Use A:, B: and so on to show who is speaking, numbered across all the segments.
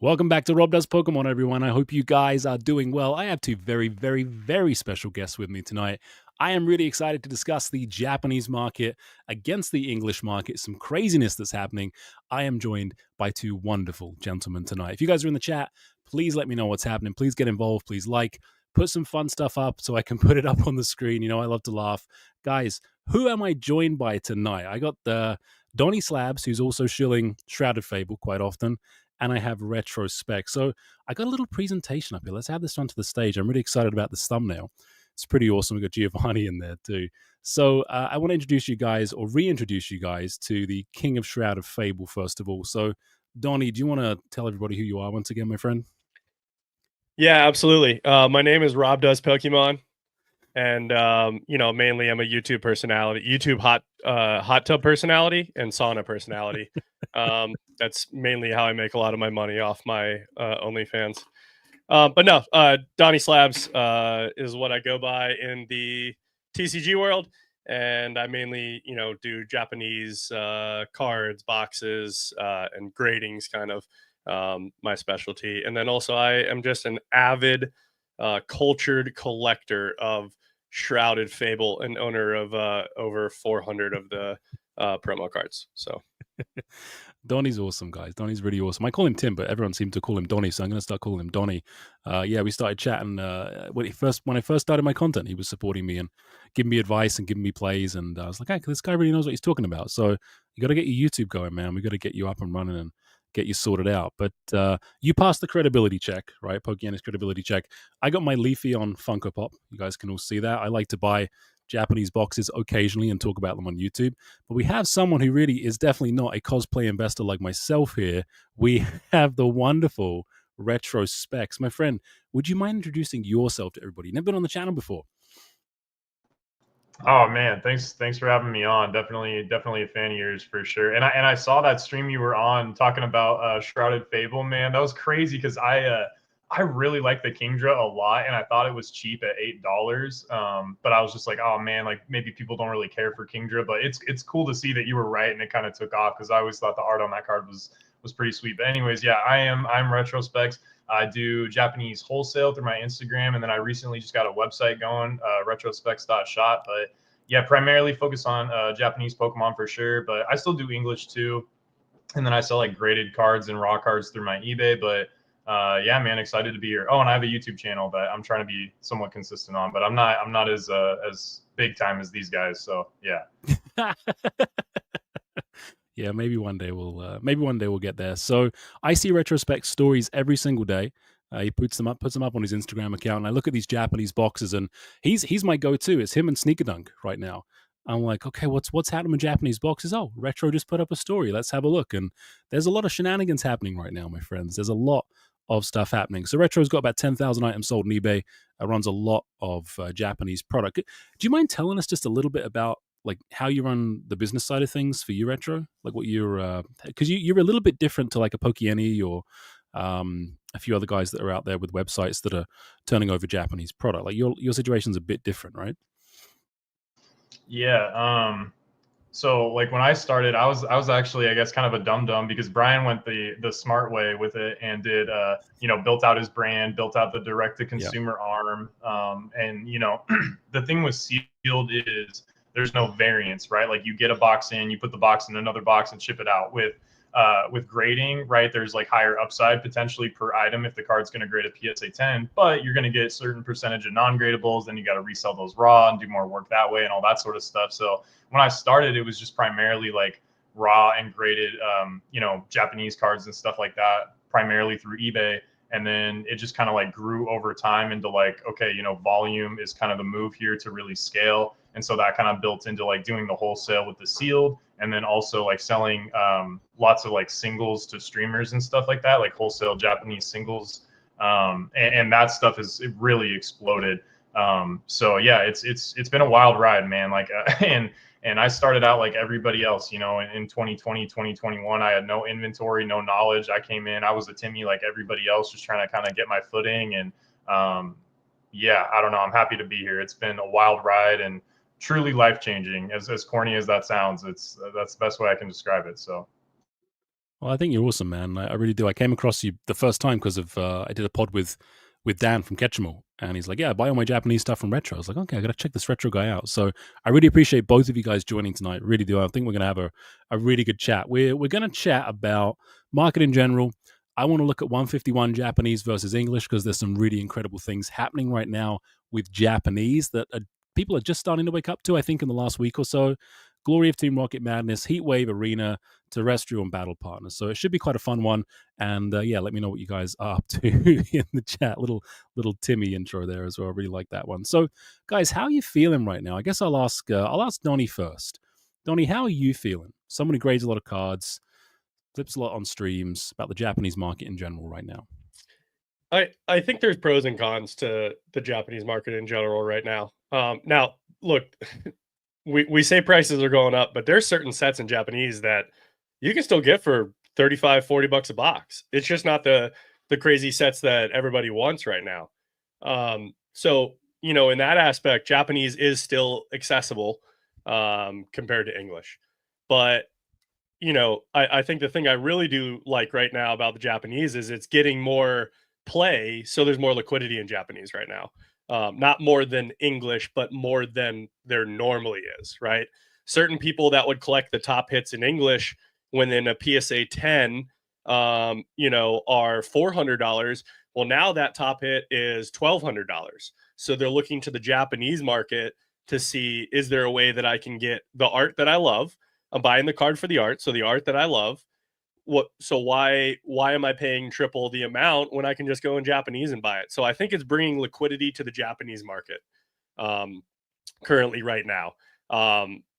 A: Welcome back to Rob Does Pokemon, everyone. I hope you guys are doing well. I have two very, very, very special guests with me tonight. I am really excited to discuss the Japanese market against the English market, some craziness that's happening. I am joined by two wonderful gentlemen tonight. If you guys are in the chat, please let me know what's happening. Please get involved. Please put some fun stuff up so I can put it up on the screen. You know, I love to laugh. Guys, who am I joined by tonight? I got the Donny Slabs, who's also shilling Shrouded Fable quite often, and I have Retrospect. So I got a little presentation up here. Let's add this onto the stage. I'm really excited about this thumbnail. It's pretty awesome. We've got Giovanni in there too. So I want to introduce you guys, or reintroduce you guys, to the King of Shrouded Fable, first of all. So, Donny, do you want to tell everybody who you are once again, my friend?
B: Yeah, absolutely. My name is Rob Does Pokemon, and mainly I'm a YouTube personality, YouTube hot tub personality, and sauna personality. That's mainly how I make a lot of my money off my OnlyFans. But no, Donny Slabs is what I go by in the TCG world, and I mainly do Japanese cards, boxes, and gradings, kind of my specialty. And then also I am just an avid, cultured collector of Shrouded Fable and owner of over 400 of the promo cards. So
A: Donny's awesome, guys. Donny's really awesome. I call him Tim, but everyone seemed to call him Donny, so I'm going to start calling him Donny. Yeah, we started chatting when I first started my content. He was supporting me and giving me advice and giving me plays, and I was like, "Hey, this guy really knows what he's talking about." So you got to get your YouTube going, man. We got to get you up and running and get you sorted out. But you passed the credibility check, right? Pokemon's credibility check. I got my Leafy on Funko Pop. You guys can all see that. I like to buy Japanese boxes occasionally and talk about them on YouTube. But we have someone who really is definitely not a cosplay investor like myself here. We have the wonderful Retrospects. My friend, would you mind introducing yourself to everybody? You've never been on the channel before.
C: Oh man, thanks for having me on. Definitely a fan of yours for sure. And I saw that stream you were on talking about Shrouded Fable, man. That was crazy because I really like the Kingdra a lot, and I thought it was cheap at $8. But I was just like, oh man, like maybe people don't really care for Kingdra, but it's cool to see that you were right and it kind of took off because I always thought the art on that card was pretty sweet. But anyways, yeah, I'm Retrospects. I do Japanese wholesale through my Instagram, and then I recently just got a website going, retrospects.shop. But yeah, primarily focus on Japanese Pokemon for sure, but I still do English too. And then I sell like graded cards and raw cards through my eBay. But yeah, man, excited to be here. Oh, and I have a YouTube channel that I'm trying to be somewhat consistent on, but I'm not as big time as these guys. So yeah.
A: Yeah, maybe one day we'll get there. So I see Retrospect stories every single day. He puts them up on his Instagram account, and I look at these Japanese boxes, and he's my go-to. It's him and Sneaker Dunk right now. I'm like, okay, what's happening with Japanese boxes? Oh, Retro just put up a story. Let's have a look. And there's a lot of shenanigans happening right now, my friends. There's a lot of stuff happening. So Retro's got about 10,000 items sold on eBay. Runs a lot of Japanese product. Do you mind telling us just a little bit about like how you run the business side of things for you, Retro? Like what you're, because you're a little bit different to like a Pokey or a few other guys that are out there with websites that are turning over Japanese product. Like your situation's a bit different, right?
C: Yeah. So like when I started, I was actually, I guess, kind of a dum dum because Brian went the smart way with it and did built out his brand, built out the direct to consumer arm. And the thing with sealed is there's no variance, right? Like you get a box in, you put the box in another box and ship it out. With grading, right, there's like higher upside potentially per item if the card's going to grade a PSA 10, but you're going to get a certain percentage of non-gradables. Then you got to resell those raw and do more work that way and all that sort of stuff. So when I started, it was just primarily like raw and graded, Japanese cards and stuff like that, primarily through eBay. And then it just kind of like grew over time into like, okay, volume is kind of the move here to really scale. And so that kind of built into like doing the wholesale with the sealed, and then also like selling lots of like singles to streamers and stuff like that, like wholesale Japanese singles. And that stuff it really exploded. So yeah, it's been a wild ride, man. Like, and I started out like everybody else, in 2020, 2021, I had no inventory, no knowledge. I came in, I was a Timmy like everybody else, just trying to kind of get my footing. And yeah, I don't know. I'm happy to be here. It's been a wild ride and truly life changing. As corny as that sounds, that's the best way I can describe it. So.
A: Well, I think you're awesome, man. I really do. I came across you the first time because of I did a pod with Dan from Ketchimal, and he's like, "Yeah, I buy all my Japanese stuff from Retro." I was like, "Okay, I got to check this Retro guy out." So I really appreciate both of you guys joining tonight. Really do. I think we're gonna have a really good chat. We're gonna chat about market in general. I want to look at 151 Japanese versus English because there's some really incredible things happening right now with Japanese that people are just starting to wake up to. I think in the last week or so. Glory of Team Rocket Madness, Heatwave Arena, Terrestrial, and Battle Partners. So it should be quite a fun one. And yeah, let me know what you guys are up to in the chat. Little Timmy intro there as well. I really like that one. So, guys, how are you feeling right now? I guess I'll ask Donny first. Donny, how are you feeling? Someone who grades a lot of cards, flips a lot on streams about the Japanese market in general right now.
B: I think there's pros and cons to the Japanese market in general right now. Now, look, we say prices are going up, but there's certain sets in Japanese that you can still get for 35, 40 bucks a box. It's just not the crazy sets that everybody wants right now. So, in that aspect, Japanese is still accessible compared to English. But, I think the thing I really do like right now about the Japanese is it's getting more play. So there's more liquidity in Japanese right now. Not more than English, but more than there normally is, right? Certain people that would collect the top hits in English when in a PSA 10, are $400. Well, now that top hit is $1,200. So they're looking to the Japanese market to see, is there a way that I can get the art that I love? I'm buying the card for the art. So the art that I love, why am I paying triple the amount when I can just go in Japanese and buy it? So I think it's bringing liquidity to the Japanese market currently right now.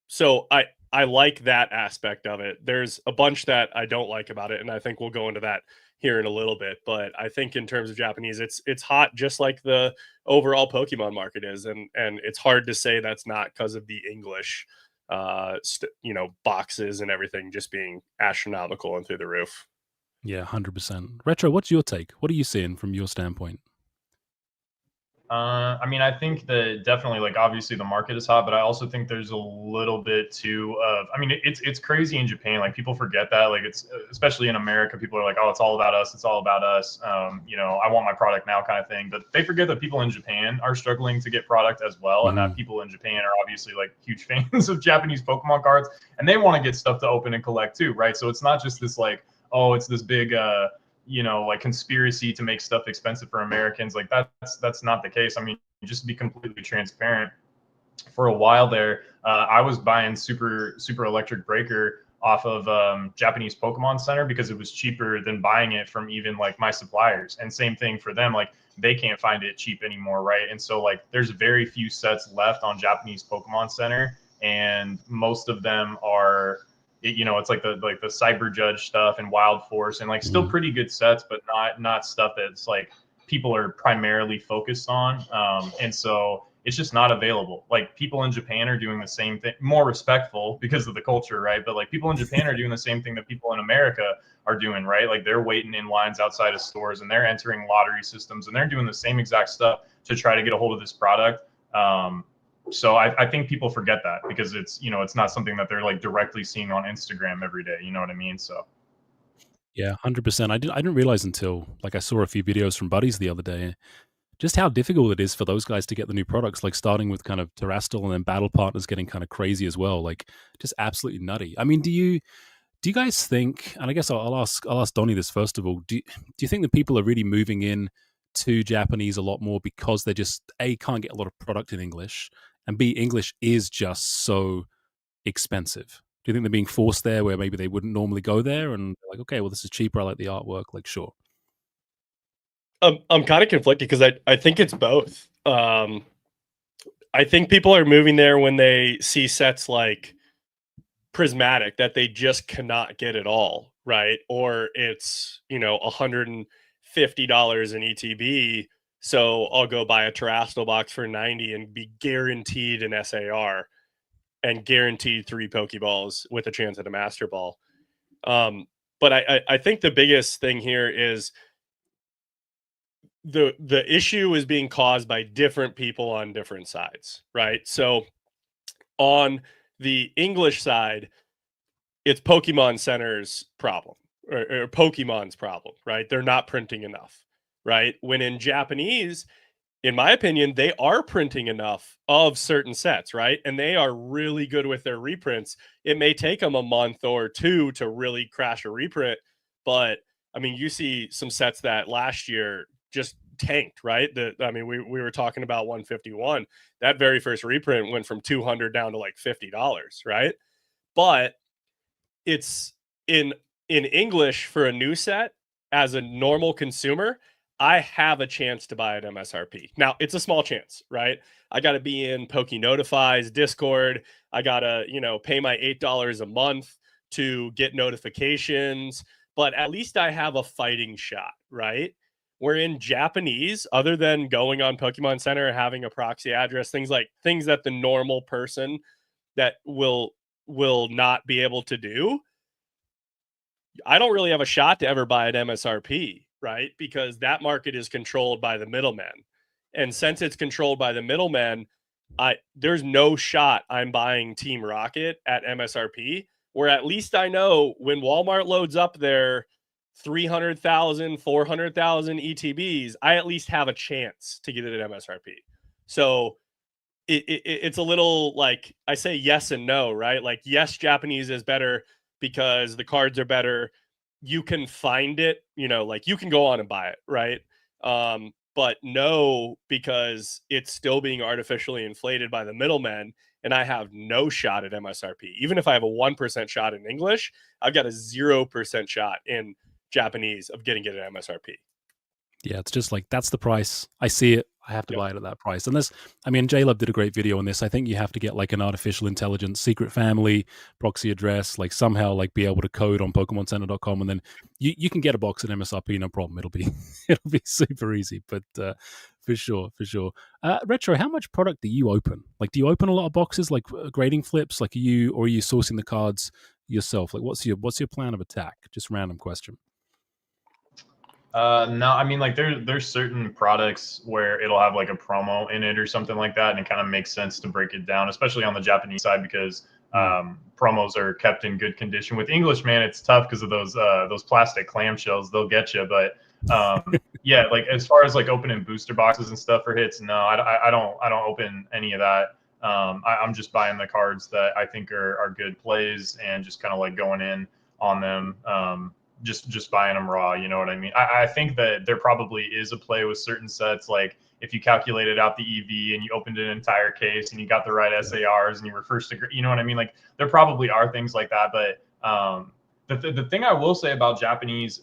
B: So I like that aspect of it. There's a bunch that I don't like about it, and I think we'll go into that here in a little bit. But I think in terms of Japanese, it's hot just like the overall Pokemon market is, and it's hard to say that's not because of the English boxes and everything just being astronomical and through the roof.
A: Yeah, 100%. Retro, what's your take? What are you seeing from your standpoint?
C: I mean, I think that definitely, like, obviously the market is hot, but I also think there's a little bit too of, I mean, it's crazy in Japan. Like, people forget that, like, it's especially in America, people are like, oh, it's all about us. It's all about us. I want my product now kind of thing. But they forget that people in Japan are struggling to get product as well. And that people in Japan are obviously like huge fans of Japanese Pokemon cards, and they want to get stuff to open and collect too, right? So it's not just this like, oh, it's this big, like conspiracy to make stuff expensive for Americans. Like that's not the case. I mean, just to be completely transparent, for a while there, I was buying Super Electric Breaker off of Japanese Pokemon Center because it was cheaper than buying it from even like my suppliers. And same thing for them, like they can't find it cheap anymore, right? And so like there's very few sets left on Japanese Pokemon Center, and most of them are it's like the Cyber Judge stuff and Wild Force and like still pretty good sets, but not stuff that's like people are primarily focused on. And so it's just not available. Like people in Japan are doing the same thing, more respectful because of the culture, right? But like people in Japan are doing the same thing that people in America are doing, right? Like they're waiting in lines outside of stores and they're entering lottery systems and they're doing the same exact stuff to try to get a hold of this product. So I think people forget that because it's not something that they're like directly seeing on Instagram every day. You know what I mean? So.
A: Yeah, 100%. I didn't realize until like I saw a few videos from buddies the other day just how difficult it is for those guys to get the new products, like starting with kind of Tearastal and then Battle Partners getting kind of crazy as well, like just absolutely nutty. I mean, do you guys think, and I guess I'll ask Donny this first of all, do you think that people are really moving in to Japanese a lot more because they just can't get a lot of product in English, and B, English is just so expensive? Do you think they're being forced there where maybe they wouldn't normally go there and like, okay, well, this is cheaper, I like the artwork, like, sure.
B: I'm kind of conflicted because I think it's both. I think people are moving there when they see sets like Prismatic that they just cannot get at all, right? Or it's $150 in ETB, so I'll go buy a Tearastal box for 90 and be guaranteed an SAR and guaranteed 3 Pokeballs with a chance at a Master Ball. But I think the biggest thing here is the issue is being caused by different people on different sides, right? So on the English side, it's Pokemon Center's problem, or Pokemon's problem, right? They're not printing enough, right? When in Japanese, in my opinion, they are printing enough of certain sets, right? And they are really good with their reprints. It may take them a month or two to really crash a reprint, but I mean, you see some sets that last year just tanked, right? We were talking about 151. That very first reprint went from 200 down to like $50, right? But it's in English for a new set as a normal consumer, I have a chance to buy at MSRP. Now, it's a small chance, right? I got to be in Poke Notifies Discord. I got to, pay my $8 a month to get notifications, but at least I have a fighting shot, right? Where in Japanese, other than going on Pokemon Center, having a proxy address, things that the normal person that will not be able to do, I don't really have a shot to ever buy at MSRP, right? Because that market is controlled by the middlemen. And since it's controlled by the middlemen, there's no shot I'm buying Team Rocket at MSRP, where at least I know when Walmart loads up their 300,000, 400,000 ETBs, I at least have a chance to get it at MSRP. So it's a little like I say yes and no, right? Like, yes, Japanese is better because the cards are better. You can find it, like you can go on and buy it, right? But no, because it's still being artificially inflated by the middlemen, and I have no shot at MSRP. Even if I have a 1% shot in English, I've got a 0% shot in Japanese of getting it at MSRP.
A: Yeah, it's just like, that's the price. I see it. I have to buy it at that price. And J-Lub did a great video on this. I think you have to get like an artificial intelligence secret family proxy address, like somehow like be able to code on PokemonCenter.com, and then you can get a box at MSRP, no problem. It'll be super easy. But for sure. Retro, how much product do you open? Like, do you open a lot of boxes, like grading flips? Like, are you sourcing the cards yourself? Like, what's your plan of attack? Just random question.
C: No, I mean, like there's certain products where it'll have like a promo in it or something like that, and it kind of makes sense to break it down, especially on the Japanese side, because promos are kept in good condition. With English, man, it's tough because of those plastic clamshells. They'll get you, but yeah, like as far as like opening booster boxes and stuff for hits, no, I don't open any of that. I'm just buying the cards that I think are good plays and just kind of like going in on them. Just buying them raw, you know what I mean? I think that there probably is a play with certain sets, like if you calculated out the EV and you opened an entire case and you got the right SARs and you were first degree, you know what I mean? Like there probably are things like that, but the thing I will say about Japanese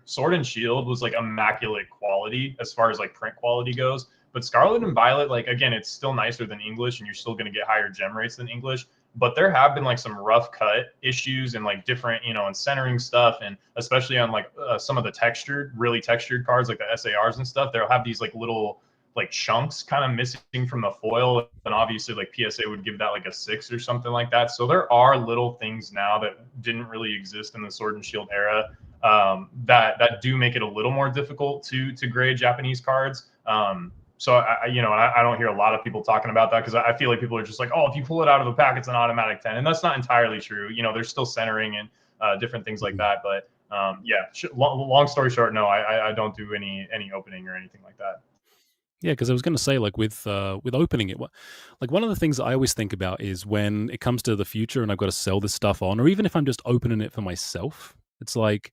C: Sword and Shield was like immaculate quality as far as like print quality goes. But Scarlet and Violet, like again, it's still nicer than English, and you're still going to get higher gem rates than English. But there have been like some rough cut issues and like different, and centering stuff, and especially on like some of the really textured cards, like the SARs and stuff. They'll have these like little like chunks kind of missing from the foil, and obviously like PSA would give that like a 6 or something like that. So there are little things now that didn't really exist in the Sword and Shield era that do make it a little more difficult to grade Japanese cards. So I don't hear a lot of people talking about that because I feel like people are just like, oh, if you pull it out of the pack, it's an automatic 10, and that's not entirely true. There's still centering and different things like that. But yeah, long story short, no, I don't do any opening or anything like that.
A: Yeah, because I was going to say, like with opening it, like one of the things that I always think about is when it comes to the future and I've got to sell this stuff on, or even if I'm just opening it for myself, it's like,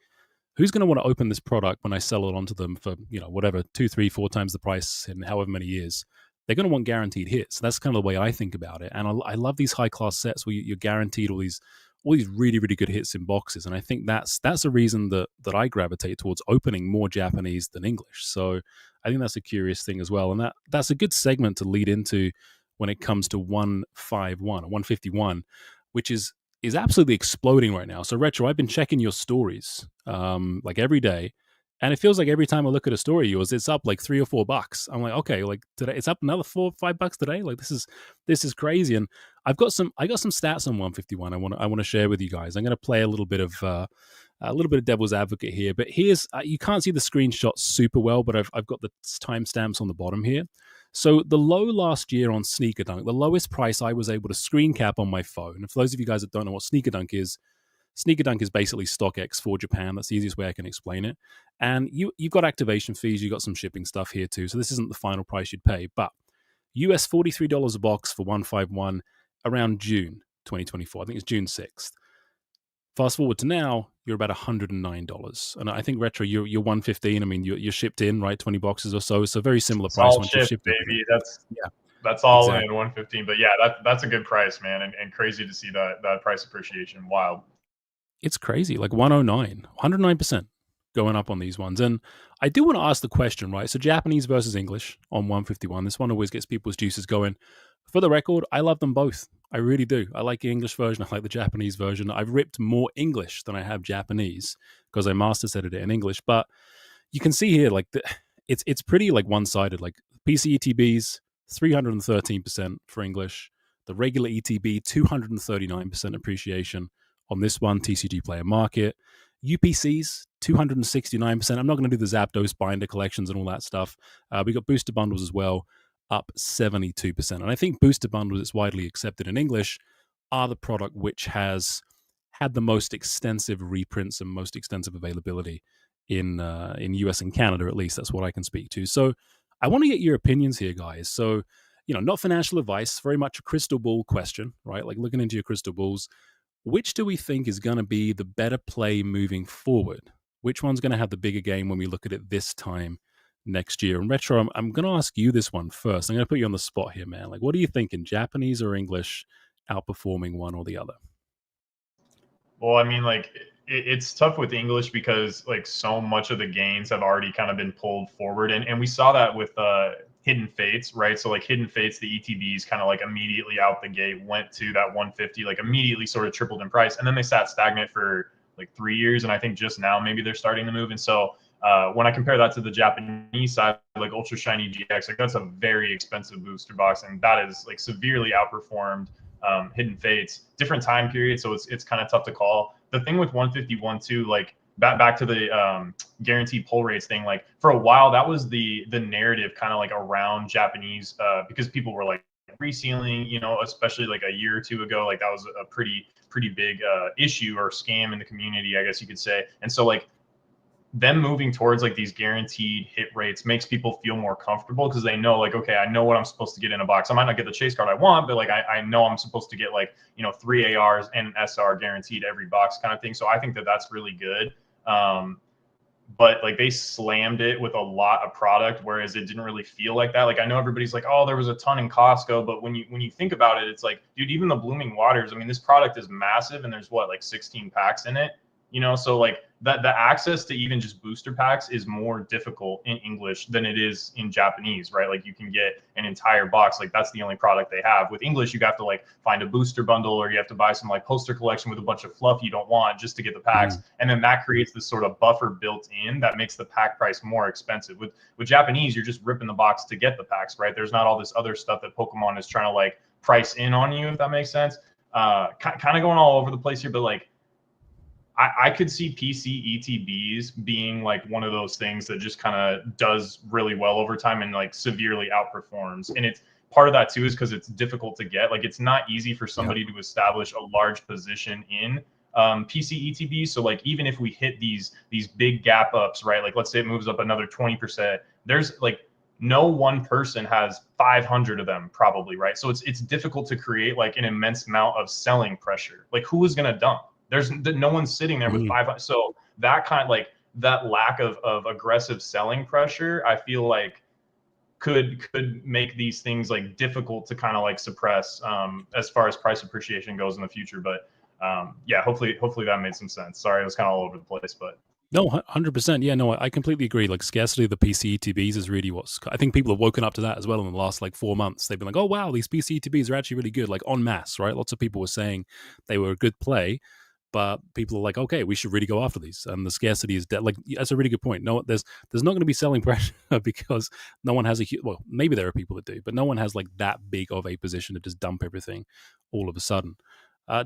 A: who's going to want to open this product when I sell it onto them for, whatever, 2, 3, 4 times the price in however many years? They're going to want guaranteed hits. That's kind of the way I think about it. And I love these high class sets where you're guaranteed all these really, really good hits in boxes. And I think that's a reason that I gravitate towards opening more Japanese than English. So I think that's a curious thing as well. And that's a good segment to lead into when it comes to 151 or 151, which is absolutely exploding right now. So Retro, I've been checking your stories like every day, and it feels like every time I look at a story of yours, it's up like $3 or $4. I'm like, okay, like today it's up another $4 or $5 today. Like this is crazy. And I got some stats on 151. I want to share with you guys. I'm going to play a little bit of devil's advocate here, but here's you can't see the screenshot super well, but I've got the timestamps on the bottom here. So the low last year on Sneaker Dunk, the lowest price I was able to screen cap on my phone. And for those of you guys that don't know what Sneaker Dunk is, Sneaker Dunk is basically StockX for Japan. That's the easiest way I can explain it. And you've got activation fees, you've got some shipping stuff here too. So this isn't the final price you'd pay, but US $43 a box for 151 around June 2024. I think it's June 6th. Fast forward to now, you're about $109. And I think Retro, you're 115. I mean, you're shipped in, right? 20 boxes or so. So very similar
C: It's
A: price
C: all
A: once you've
C: shipped,
A: shipped everything.
C: baby.
A: Yeah,
C: That's all
A: exactly.
C: in 115. But yeah, that's a good price, man, and crazy to see that price appreciation. Wild.
A: It's crazy, like 109, 109% going up on these ones. And I do want to ask the question, right? So Japanese versus English on 151. This one always gets people's juices going. For the record, I love them both. I really do. I like the English version. I like the Japanese version. I've ripped more English than I have Japanese because I master set it in English. But you can see here, like it's pretty like one sided. Like PC ETBs 313% for English, the regular ETB 239% appreciation on this one TCG Player Market. UPCs 269%. I'm not going to do the Zapdos binder collections and all that stuff. We got booster bundles as well, up 72%. And I think booster bundles, it's widely accepted in English, are the product which has had the most extensive reprints and most extensive availability in US and Canada, at least. That's what I can speak to. So I want to get your opinions here, guys. So, not financial advice, very much a crystal ball question, right? Like looking into your crystal balls. Which do we think is going to be the better play moving forward? Which one's going to have the bigger game when we look at it this time next year? And Retro, I'm going to ask you this one first. I'm going to put you on the spot here, man. Like, what do you think in Japanese or English outperforming one or the other?
C: Well, I mean, like it's tough with English because like so much of the gains have already kind of been pulled forward, and we saw that with Hidden Fates, right? So like Hidden Fates, the ETBs kind of like immediately out the gate went to that 150, like immediately sort of tripled in price, and then they sat stagnant for like 3 years, and I think just now maybe they're starting to move. And so when I compare that to the Japanese side, like Ultra Shiny GX, like that's a very expensive booster box, and that is like severely outperformed Hidden Fates. Different time period, so it's kind of tough to call. The thing with 151 too, like back to the guaranteed pull rates thing, like for a while that was the narrative kind of like around Japanese because people were like resealing, especially like a year or two ago, like that was a pretty big issue or scam in the community, I guess you could say. And so like them moving towards like these guaranteed hit rates makes people feel more comfortable because they know like, okay, I know what I'm supposed to get in a box. I might not get the chase card I want, but like I know I'm supposed to get like 3 ARs and an SR guaranteed every box kind of thing. So I think that that's really good. But like they slammed it with a lot of product, whereas it didn't really feel like that. Like I know everybody's like, oh, there was a ton in Costco, but when you think about it, it's like, dude, even the Blooming Waters. I mean, this product is massive, and there's what, like 16 packs in it. So like that the access to even just booster packs is more difficult in English than it is in Japanese, right? Like you can get an entire box, like that's the only product they have. With English, you have to like find a booster bundle, or you have to buy some like poster collection with a bunch of fluff you don't want just to get the packs. And then that creates this sort of buffer built in that makes the pack price more expensive. With Japanese, you're just ripping the box to get the packs, right? There's not all this other stuff that Pokemon is trying to like price in on you, if that makes sense. Kind of going all over the place here, but like I could see PC ETBs being like one of those things that just kind of does really well over time and like severely outperforms. And it's part of that too is because it's difficult to get. Like it's not easy for somebody to establish a large position in PC ETB. So like even if we hit these big gap ups, right? Like let's say it moves up another 20%. There's like no one person has 500 of them probably, right? So it's difficult to create like an immense amount of selling pressure. Like who is going to dump? There's no one's sitting there with 500. So that kind of like that lack of aggressive selling pressure, I feel like could make these things like difficult to kind of like suppress as far as price appreciation goes in the future. But yeah, hopefully that made some sense. Sorry, it was kind of all over the place, but.
A: No, 100%. Yeah, no, I completely agree. Like scarcity of the PC ETBs is really what's. I think people have woken up to that as well in the last like 4 months. They've been like, oh wow, these PC ETBs are actually really good, like en masse, right? Lots of people were saying they were a good play, but people are like, okay, we should really go after these. And the scarcity is like that's a really good point. No, there's not going to be selling pressure because no one has well, maybe there are people that do, but no one has like that big of a position to just dump everything all of a sudden.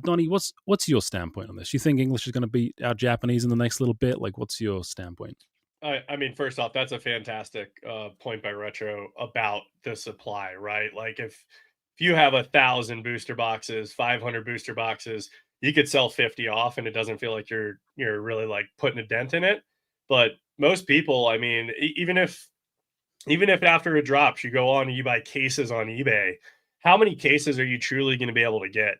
A: Donny, what's your standpoint on this? You think English is going to beat out Japanese in the next little bit? Like, what's your standpoint?
B: I mean, first off, that's a fantastic point by Retro about the supply, right? Like if you have 1,000 booster boxes, 500 booster boxes, you could sell 50 off and it doesn't feel like you're really like putting a dent in it. But most people, I mean, even if after it drops, you go on and you buy cases on eBay, how many cases are you truly going to be able to get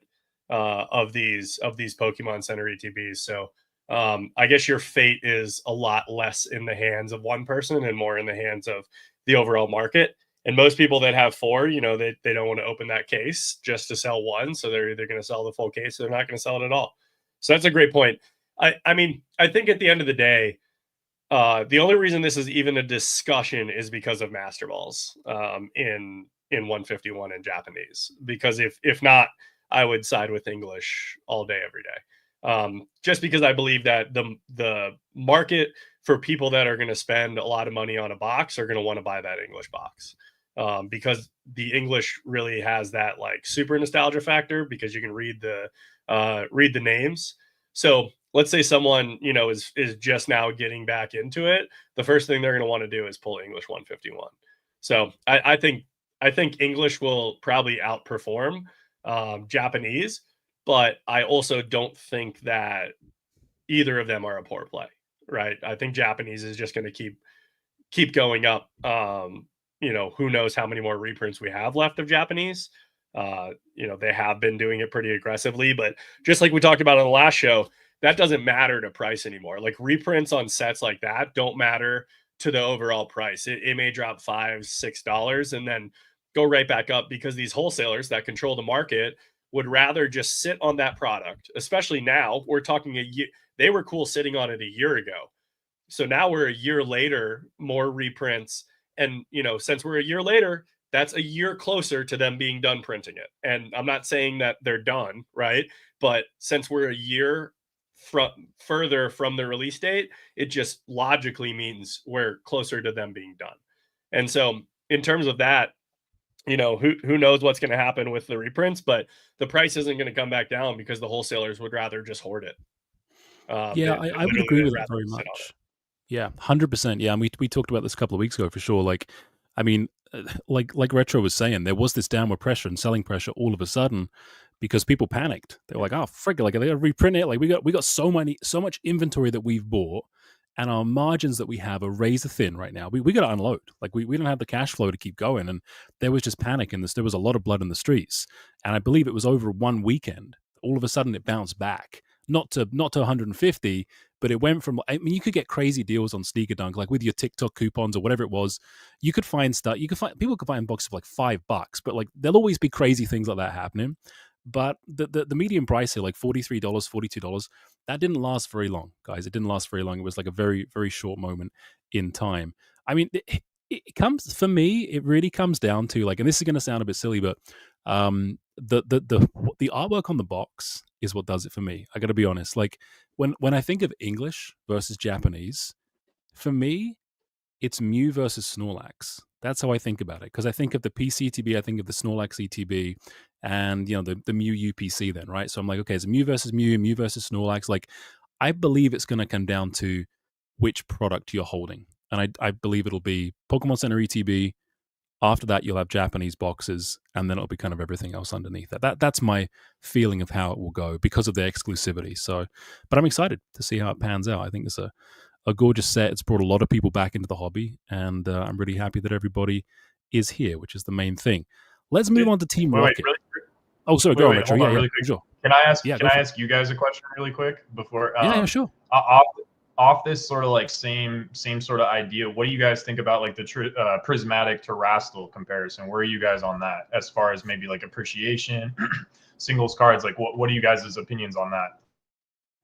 B: of these Pokemon Center ETBs? So I guess your fate is a lot less in the hands of one person and more in the hands of the overall market. And most people that have four, they don't want to open that case just to sell one. So they're either going to sell the full case or they're not going to sell it at all. So that's a great point. I mean, I think at the end of the day, the only reason this is even a discussion is because of Master Balls in 151 in Japanese. Because if not, I would side with English all day, every day. Just because I believe that the market for people that are going to spend a lot of money on a box are going to want to buy that English box. Because the English really has that like super nostalgia factor because you can read the names. So let's say someone is just now getting back into it. The first thing they're going to want to do is pull English 151. So I think English will probably outperform Japanese, but I also don't think that either of them are a poor play, right? I think Japanese is just going to keep going up. Who knows how many more reprints we have left of Japanese. They have been doing it pretty aggressively, but just like we talked about on the last show, that doesn't matter to price anymore. Like reprints on sets like that don't matter to the overall price. It may drop $5-6 and then go right back up because these wholesalers that control the market would rather just sit on that product, especially now. We're talking a year. They were cool sitting on it a year ago. So now we're a year later, more reprints. And, since we're a year later, that's a year closer to them being done printing it. And I'm not saying that they're done, right? But since we're a year further from the release date, it just logically means we're closer to them being done. And so in terms of that, who knows what's going to happen with the reprints, but the price isn't going to come back down because the wholesalers would rather just hoard it.
A: Yeah, I would agree with that very much. Yeah, 100%. Yeah, and we talked about this a couple of weeks ago for sure. Like, I mean, like Retro was saying, there was this downward pressure and selling pressure all of a sudden because people panicked. They were like, "Oh, frick! Like, they got to reprint it. Like, we got so much inventory that we've bought, and our margins that we have are razor thin right now. We got to unload. Like, we don't have the cash flow to keep going." And there was just panic, and there was a lot of blood in the streets. And I believe it was over one weekend. All of a sudden, it bounced back, not to 150. But it went from, I mean, you could get crazy deals on Sneaker Dunk, like with your TikTok coupons or whatever it was. You could find stuff, people could buy in boxes for like $5, but like there'll always be crazy things like that happening. But the median price here, like $43, $42, that didn't last very long, guys. It didn't last very long. It was like a very, very short moment in time. I mean, it comes, for me, it really comes down to like, and this is going to sound a bit silly, but the artwork on the box is what does it for me. I got to be honest. Like when I think of English versus Japanese, for me, it's Mew versus Snorlax. That's how I think about it. Because I think of the PCTB, I think of the Snorlax ETB, and the Mew UPC. Then right. So I'm like, okay, it's Mew versus Mew, Mew versus Snorlax. Like I believe it's going to come down to which product you're holding, and I believe it'll be Pokemon Center ETB. After that, you'll have Japanese boxes, and then it'll be kind of everything else underneath that. That's my feeling of how it will go because of their exclusivity. So, but I'm excited to see how it pans out. I think it's a gorgeous set. It's brought a lot of people back into the hobby, and I'm really happy that everybody is here, which is the main thing. Let's move on to Team Rocket.
C: Really
A: oh, sorry, go on, Retro.
C: Hold on,
A: yeah,
C: really quick.
A: Sure.
C: Can I ask you guys a question really quick before?
A: Yeah, sure.
C: Off this sort of like same sort of idea, what do you guys think about like the prismatic Tearastal comparison? Where are you guys on that as far as maybe like appreciation, singles cards? Like what are you guys' opinions on that?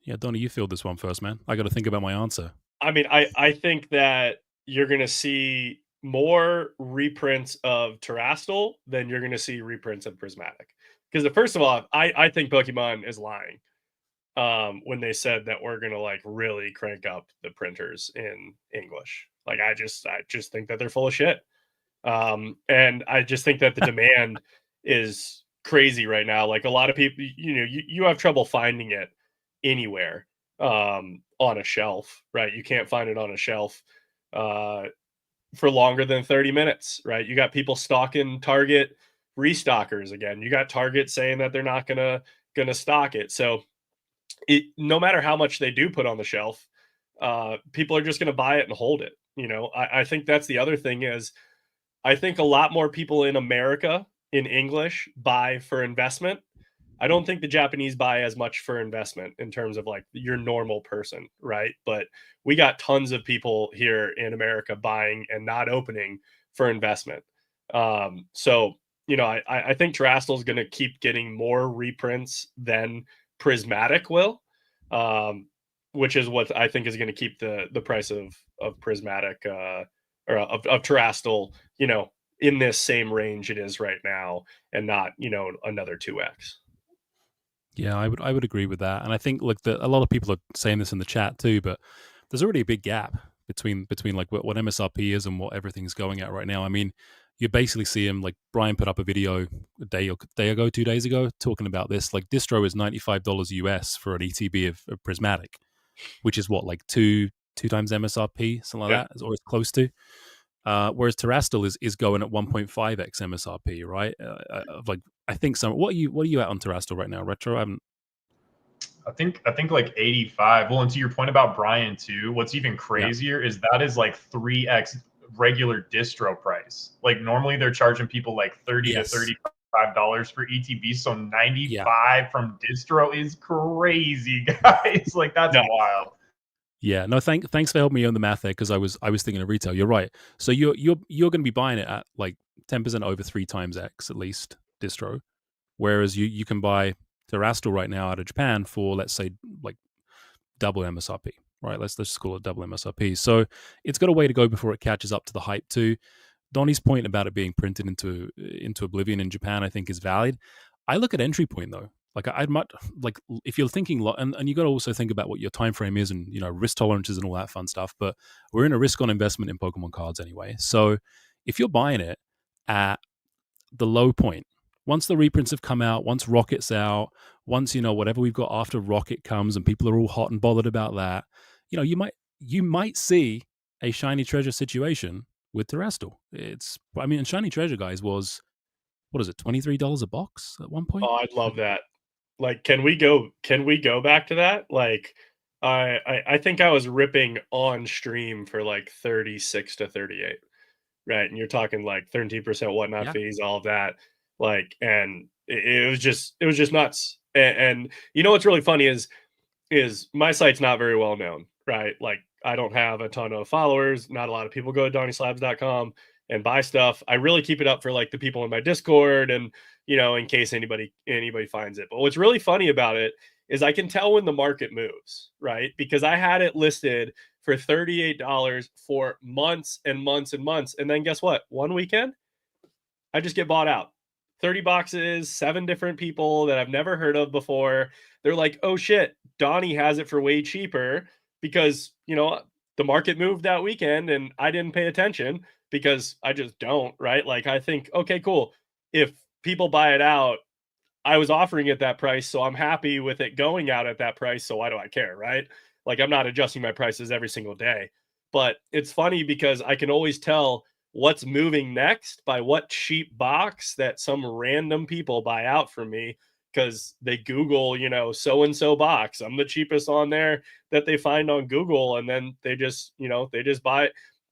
A: Yeah, Donny, you field this one first, man. I got to think about my answer.
B: I mean, I think that you're going to see more reprints of Tearastal than you're going to see reprints of prismatic. Because first of all, I think Pokemon is lying. When they said that we're gonna like really crank up the printers in English. Like I just think that they're full of shit. And I just think that the demand is crazy right now. Like a lot of people, you have trouble finding it anywhere on a shelf, right? You can't find it on a shelf for longer than 30 minutes, right? You got people stalking Target restockers again. You got Target saying that they're not gonna stock it. So no matter how much they do put on the shelf, people are just going to buy it and hold it. I think that's the other thing is I think a lot more people in America in English buy for investment. I don't think the Japanese buy as much for investment in terms of like your normal person, right? But we got tons of people here in America buying and not opening for investment. So, I think Tearastal is going to keep getting more reprints than Prismatic will, which is what I think is going to keep the price of Prismatic or of Tearastal, in this same range it is right now, and not another 2x.
A: Yeah, I would agree with that, and I think like a lot of people are saying this in the chat too, but there's already a big gap between like what MSRP is and what everything's going at right now. I mean, you basically see him like Brian put up a video a day ago, 2 days ago, talking about this. Like distro is $95 US for an ETB of Prismatic, which is what like two times MSRP, something like that, or it's close to. Whereas Tearastal is going at 1.5x MSRP, right? Like I think some. What are you at on Tearastal right now? Retro? I haven't.
C: I think like 85. Well, and to your point about Brian too, what's even crazier is that is like 3x regular distro price. Like normally they're charging people like 30 to $35 for ETB. So 95 from distro is crazy, guys. Like that's wild.
A: Yeah, no, thanks for helping me on the math there, because I was thinking of retail. You're right. So you're going to be buying it at like 10% over 3 times X at least distro, whereas you can buy Tearastal right now out of Japan for, let's say, like double MSRP, right? Let's just call it double MSRP. So it's got a way to go before it catches up to the hype too. Donny's point about it being printed into oblivion in Japan, I think, is valid. I look at entry point though. Like I'd much like if you're thinking and you got to also think about what your time frame is and risk tolerances and all that fun stuff. But we're in a risk on investment in Pokemon cards anyway. So if you're buying it at the low point, once the reprints have come out, once Rocket's out, once whatever we've got after Rocket comes, and people are all hot and bothered about that, you might see a shiny treasure situation with Tearastal. And shiny treasure, guys, was what is it, $23 a box at one point?
B: Oh, I'd love that. Like, can we go back to that? Like, I think I was ripping on stream for like 36 to 38, right? And you're talking like 13% whatnot fees, all of that. Like, and it was just nuts. And what's really funny is my site's not very well known, right? Like, I don't have a ton of followers. Not a lot of people go to DonnySlabs.com and buy stuff. I really keep it up for like the people in my Discord and in case anybody finds it. But what's really funny about it is I can tell when the market moves, right? Because I had it listed for $38 for months and months and months. And then guess what? One weekend, I just get bought out. 30 boxes, 7 different people that I've never heard of before. They're like, oh shit, Donny has it for way cheaper because, the market moved that weekend and I didn't pay attention because I just don't, right? Like I think, okay, cool. If people buy it out, I was offering it that price, so I'm happy with it going out at that price. So why do I care, right? Like I'm not adjusting my prices every single day. But it's funny because I can always tell what's moving next by what cheap box that some random people buy out from me because they Google, so-and-so box. I'm the cheapest on there that they find on Google. And then they just buy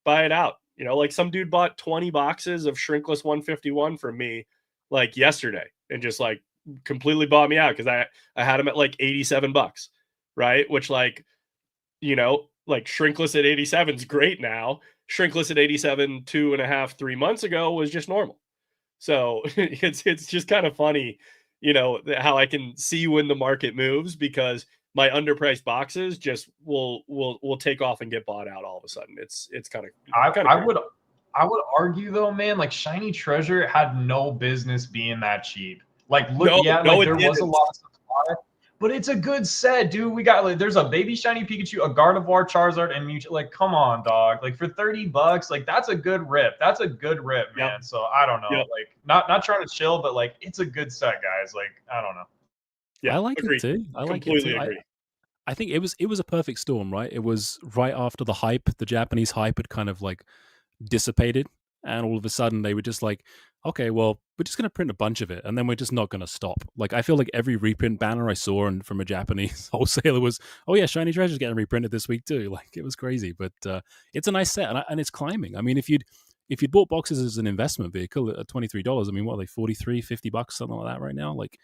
B: it out. Like some dude bought 20 boxes of Shrinkless 151 from me like yesterday and just like completely bought me out because I had them at like $87, right? Which like Shrinkless at 87 is great now. Shrinkless at 87 2.5, 3 months ago was just normal. So it's just kind of funny, how I can see when the market moves because my underpriced boxes just will take off and get bought out all of a sudden. It's kind of
C: I would argue though, man, like Shiny Treasure had no business being that cheap. Like look, there was a lot of supply. But it's a good set, dude. We got like there's a baby shiny Pikachu, a Gardevoir, Charizard, and Mewtwo. Like, come on, dog. Like for $30, like that's a good rip. That's a good rip, man. So I don't know. Like not trying to chill, but like it's a good set, guys. Like, I don't know.
A: Yeah, I like it too. I think it was a perfect storm, right? It was right after the hype, the Japanese hype had kind of like dissipated. and all of a sudden they were just like, okay, well, we're just going to print a bunch of it, and then we're just not going to stop. Like, I feel like every reprint banner I saw from a Japanese wholesaler was, oh yeah, Shiny Treasure's getting reprinted this week too. Like, it was crazy, but it's a nice set, and it's climbing. I mean, if you'd bought boxes as an investment vehicle at $23, I mean, what are they, 43, $50, something like that right now? Like,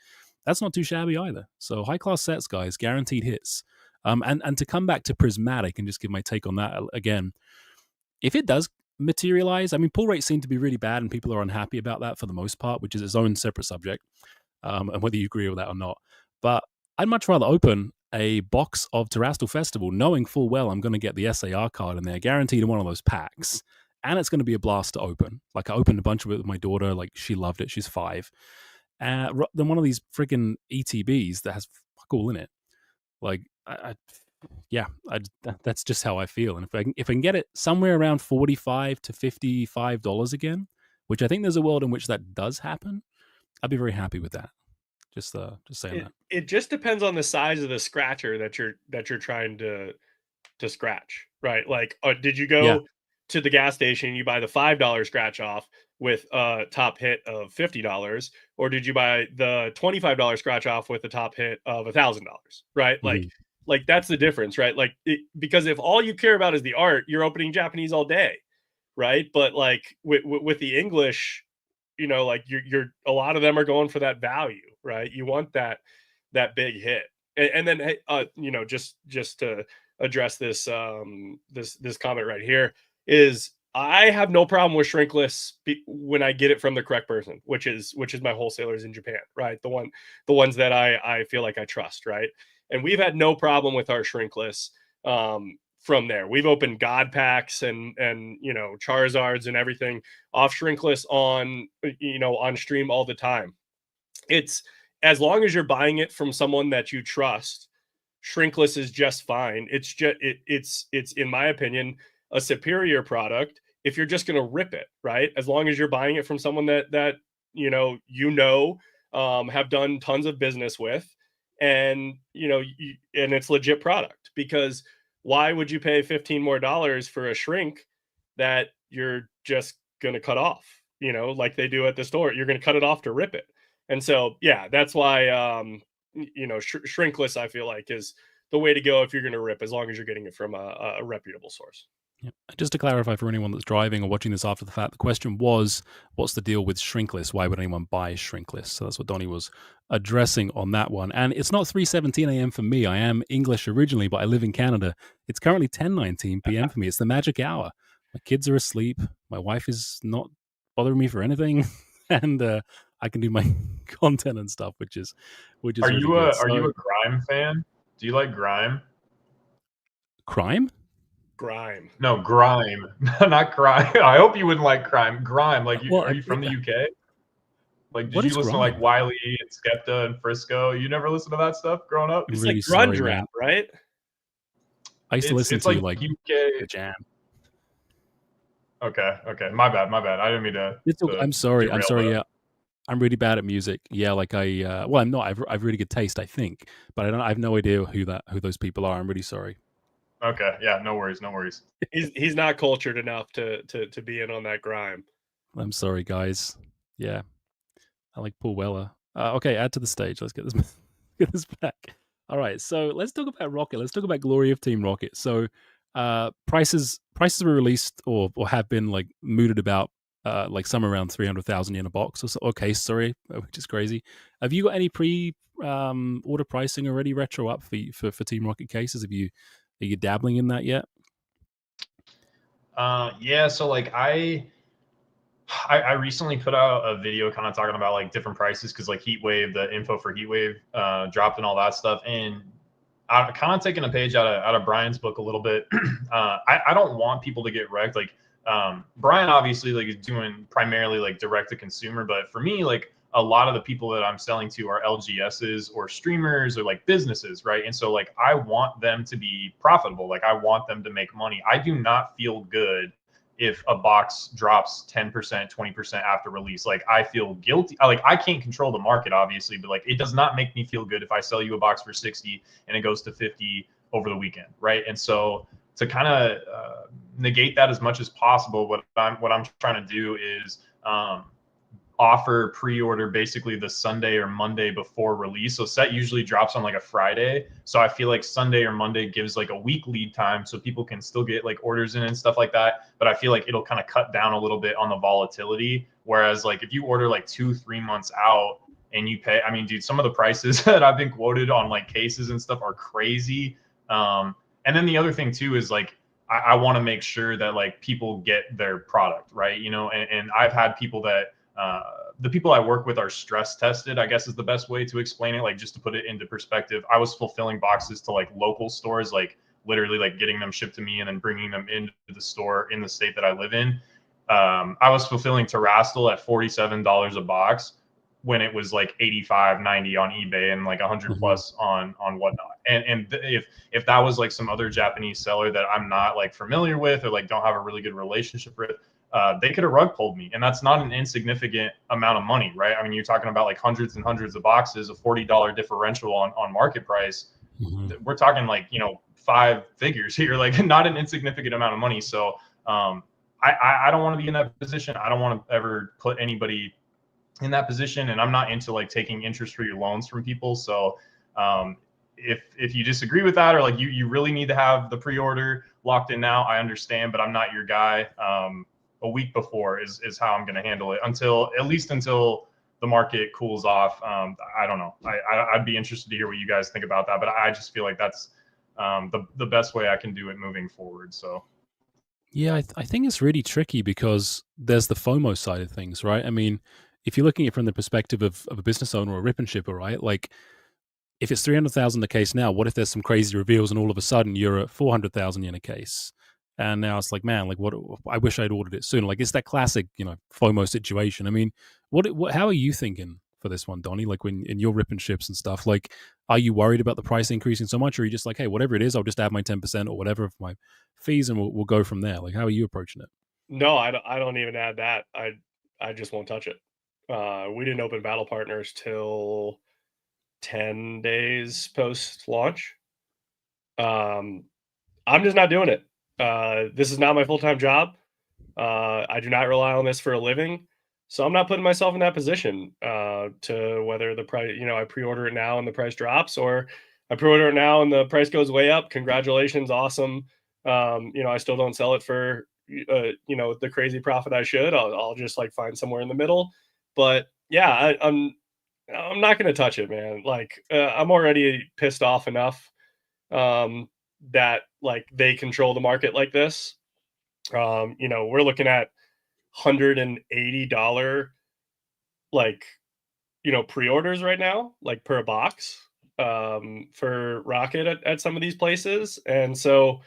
A: that's not too shabby either. So high class sets, guys, guaranteed hits. And to come back to Prismatic and just give my take on that again, if it does materialize, I mean, pull rates seem to be really bad, and people are unhappy about that for the most part, which is its own separate subject, and whether you agree with that or not. But I'd much rather open a box of Tearastal Festival, knowing full well I'm going to get the SAR card in there, guaranteed in one of those packs, and it's going to be a blast to open. Like, I opened a bunch of it with my daughter, like, she loved it, she's 5. Than one of these freaking ETBs that has fuck all in it. Like, that's just how I feel. And if I can get it somewhere around $45 to $55 again, which I think there's a world in which that does happen, I'd be very happy with that. Just saying that.
B: It just depends on the size of the scratcher that you're trying to scratch, right? Like, did you go to the gas station, you buy the $5 scratch off with a top hit of $50, or did you buy the $25 scratch off with a top hit of $1,000, right?
A: Mm-hmm.
B: Like that's the difference, right? Like, because if all you care about is the art, you're opening Japanese all day, right? But like with the English, you know, like you're a lot of them are going for that value, right? You want that big hit, and then you know, just to address this this comment right here is, I have no problem with shrinkless when I get it from the correct person, which is my wholesalers in Japan, right? The ones that I feel like I trust, right? And we've had no problem with our shrinkless from there. We've opened God packs and you know, Charizards and everything off shrinkless on, you know, on stream all the time. It's, as long as you're buying it from someone that you trust, shrinkless is just fine. It's just it's in my opinion a superior product if you're just going to rip it, right? As long as you're buying it from someone that you know have done tons of business with, and you know, and it's legit product. Because why would you pay $15 more for a shrink that you're just going to cut off, you know, like they do at the store? You're going to cut it off to rip it. And so, yeah, that's why, you know, shrinkless, I feel like, is the way to go if you're going to rip, as long as you're getting it from a reputable source.
A: Yeah. Just to clarify for anyone that's driving or watching this after the fact, the question was, what's the deal with shrinkless? Why would anyone buy shrinkless? So that's what Donny was addressing on that one. And it's not 3:17 a.m. for me. I am English originally, but I live in Canada. It's currently 10:19 p.m. for me. It's the magic hour. My kids are asleep. My wife is not bothering me for anything. And I can do my content and stuff, which is
C: Are
A: really
C: you
A: good.
C: are you a grime fan? Do you like grime?
A: Crime?
B: Grime.
C: No, grime, not crime. I hope you wouldn't like crime. Grime, like,
A: Well,
C: are you from the UK? Like, did
A: What
C: you
A: is
C: listen to
A: grime?
C: like Wiley and Skepta and Frisco? You never listened to that stuff growing up?
A: I'm
B: It's
A: really
B: like grunge
A: sorry,
B: rap,
A: man.
B: right?
A: I used to listen
C: It's
A: to
C: like
A: the
C: UK.
A: Jam.
C: Okay, my bad. I didn't mean to.
A: I'm sorry.
C: derail
A: Yeah, I'm really bad at music. Yeah, like well, I'm not. I've really good taste, I think, but I have no idea who those people are. I'm really sorry.
C: Okay, yeah, no worries.
B: He's not cultured enough to be in on that grime.
A: I'm sorry, guys. Yeah, I like Paul Weller. Okay, add to the stage. Let's get this get this back. All right, so let's talk about Rocket. Let's talk about Glory of Team Rocket. So, prices were released or have been like mooted about, like somewhere around 300,000 in a box. Okay, sorry, which is crazy. Have you got any order pricing already retro up for Team Rocket cases? Are you dabbling in that yet?
C: Yeah, so like I recently put out a video kind of talking about like different prices, because like Heatwave, the info for Heatwave dropped and all that stuff. And I'm kind of taking a page out of Brian's book a little bit. I don't want people to get wrecked. Like Brian obviously like is doing primarily like direct to consumer, but for me, like a lot of the people that I'm selling to are LGSs or streamers or like businesses, right? And so like I want them to be profitable. Like I want them to make money. I do not feel good if a box drops 10%, 20% after release. Like I feel guilty. Like I can't control the market, obviously, but like it does not make me feel good if I sell you a box for 60 and it goes to 50 over the weekend, right? And so kind of negate that as much as possible, what I'm trying to do is offer pre-order basically the Sunday or Monday before release. So set usually drops on like a Friday. So I feel like Sunday or Monday gives like a week lead time so people can still get like orders in and stuff like that. But I feel like it'll kind of cut down a little bit on the volatility. Whereas like if you order like 2-3 months out and you pay, I mean, dude, some of the prices that I've been quoted on like cases and stuff are crazy. And then the other thing too is like, I want to make sure that like people get their product, right? You know, and I've had people that, the people I work with are stress tested, I guess is the best way to explain it. Like just to put it into perspective, I was fulfilling boxes to like local stores, like literally like getting them shipped to me and then bringing them into the store in the state that I live in. I was fulfilling Tearastal at $47 a box when it was like 85, 90 on eBay and like 100 plus on whatnot. And if that was like some other Japanese seller that I'm not like familiar with or like don't have a really good relationship with, they could have rug pulled me. And that's not an insignificant amount of money, right? I mean, you're talking about like hundreds and hundreds of boxes, a $40 differential on market price. We're talking like, you know, 5 figures here, like not an insignificant amount of money. So I don't want to be in that position. I don't want to ever put anybody in that position, and I'm not into like taking interest-free loans from people. So if you disagree with that, or like you really need to have the pre-order locked in now, I understand, but I'm not your guy. A week before is how I'm going to handle it until the market cools off. I don't know. I'd be interested to hear what you guys think about that, but I just feel like that's the best way I can do it moving forward. So.
A: Yeah, I think it's really tricky because there's the FOMO side of things, right? I mean, if you're looking at it from the perspective of a business owner or a rip and shipper, right? Like, if it's 300,000 a case now, what if there's some crazy reveals and all of a sudden you're at 400,000 in a case? And now it's like, man, like what? I wish I'd ordered it sooner. Like it's that classic, you know, FOMO situation. I mean, what? How are you thinking for this one, Donny? Like when in your rip and ships and stuff, like, are you worried about the price increasing so much, or are you just like, hey, whatever it is, I'll just add my 10% or whatever of my fees, and we'll go from there. Like, how are you approaching it?
B: No, I don't even add that. I just won't touch it. We didn't open Battle Partners till 10 days post launch. I'm just not doing it. This is not my full-time job. I do not rely on this for a living. So I'm not putting myself in that position to whether the price, you know, I pre-order it now and the price drops, or I pre-order it now and the price goes way up. Congratulations. Awesome. You know, I still don't sell it for, you know, the crazy profit I should. I'll just like find somewhere in the middle. But yeah, I'm not going to touch it, man. Like I'm already pissed off enough that like they control the market like this. You know, we're looking at $180 like, you know, pre-orders right now, like per box for Rocket at some of these places. And so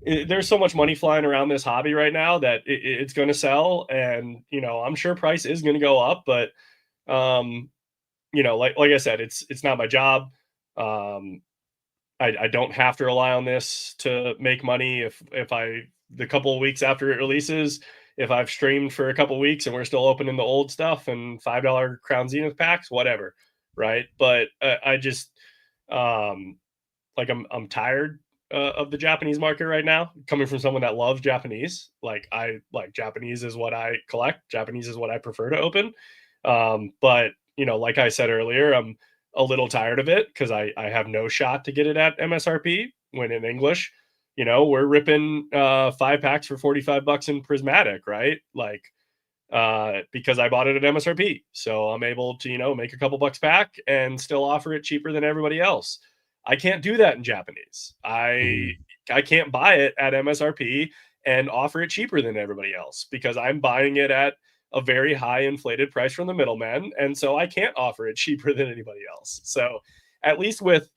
B: there's so much money flying around this hobby right now that it's going to sell. And, you know, I'm sure price is going to go up, but you know, like I said, it's not my job. I don't have to rely on this to make money. If the couple of weeks after it releases, if I've streamed for a couple of weeks and we're still opening the old stuff and $5 Crown Zenith packs, whatever, right? But I just like I'm tired of the Japanese market right now. Coming from someone that loves Japanese, like I like Japanese is what I collect. Japanese is what I prefer to open. But you know, like I said earlier, I'm a little tired of it because I have no shot to get it at MSRP when in English, you know, we're ripping 5 packs for $45 in Prismatic, right? Like because I bought it at MSRP. So I'm able to, you know, make a couple bucks back and still offer it cheaper than everybody else. I can't do that in Japanese. I can't buy it at MSRP and offer it cheaper than everybody else because I'm buying it at a very high inflated price from the middleman. And so I can't offer it cheaper than anybody else. So at least with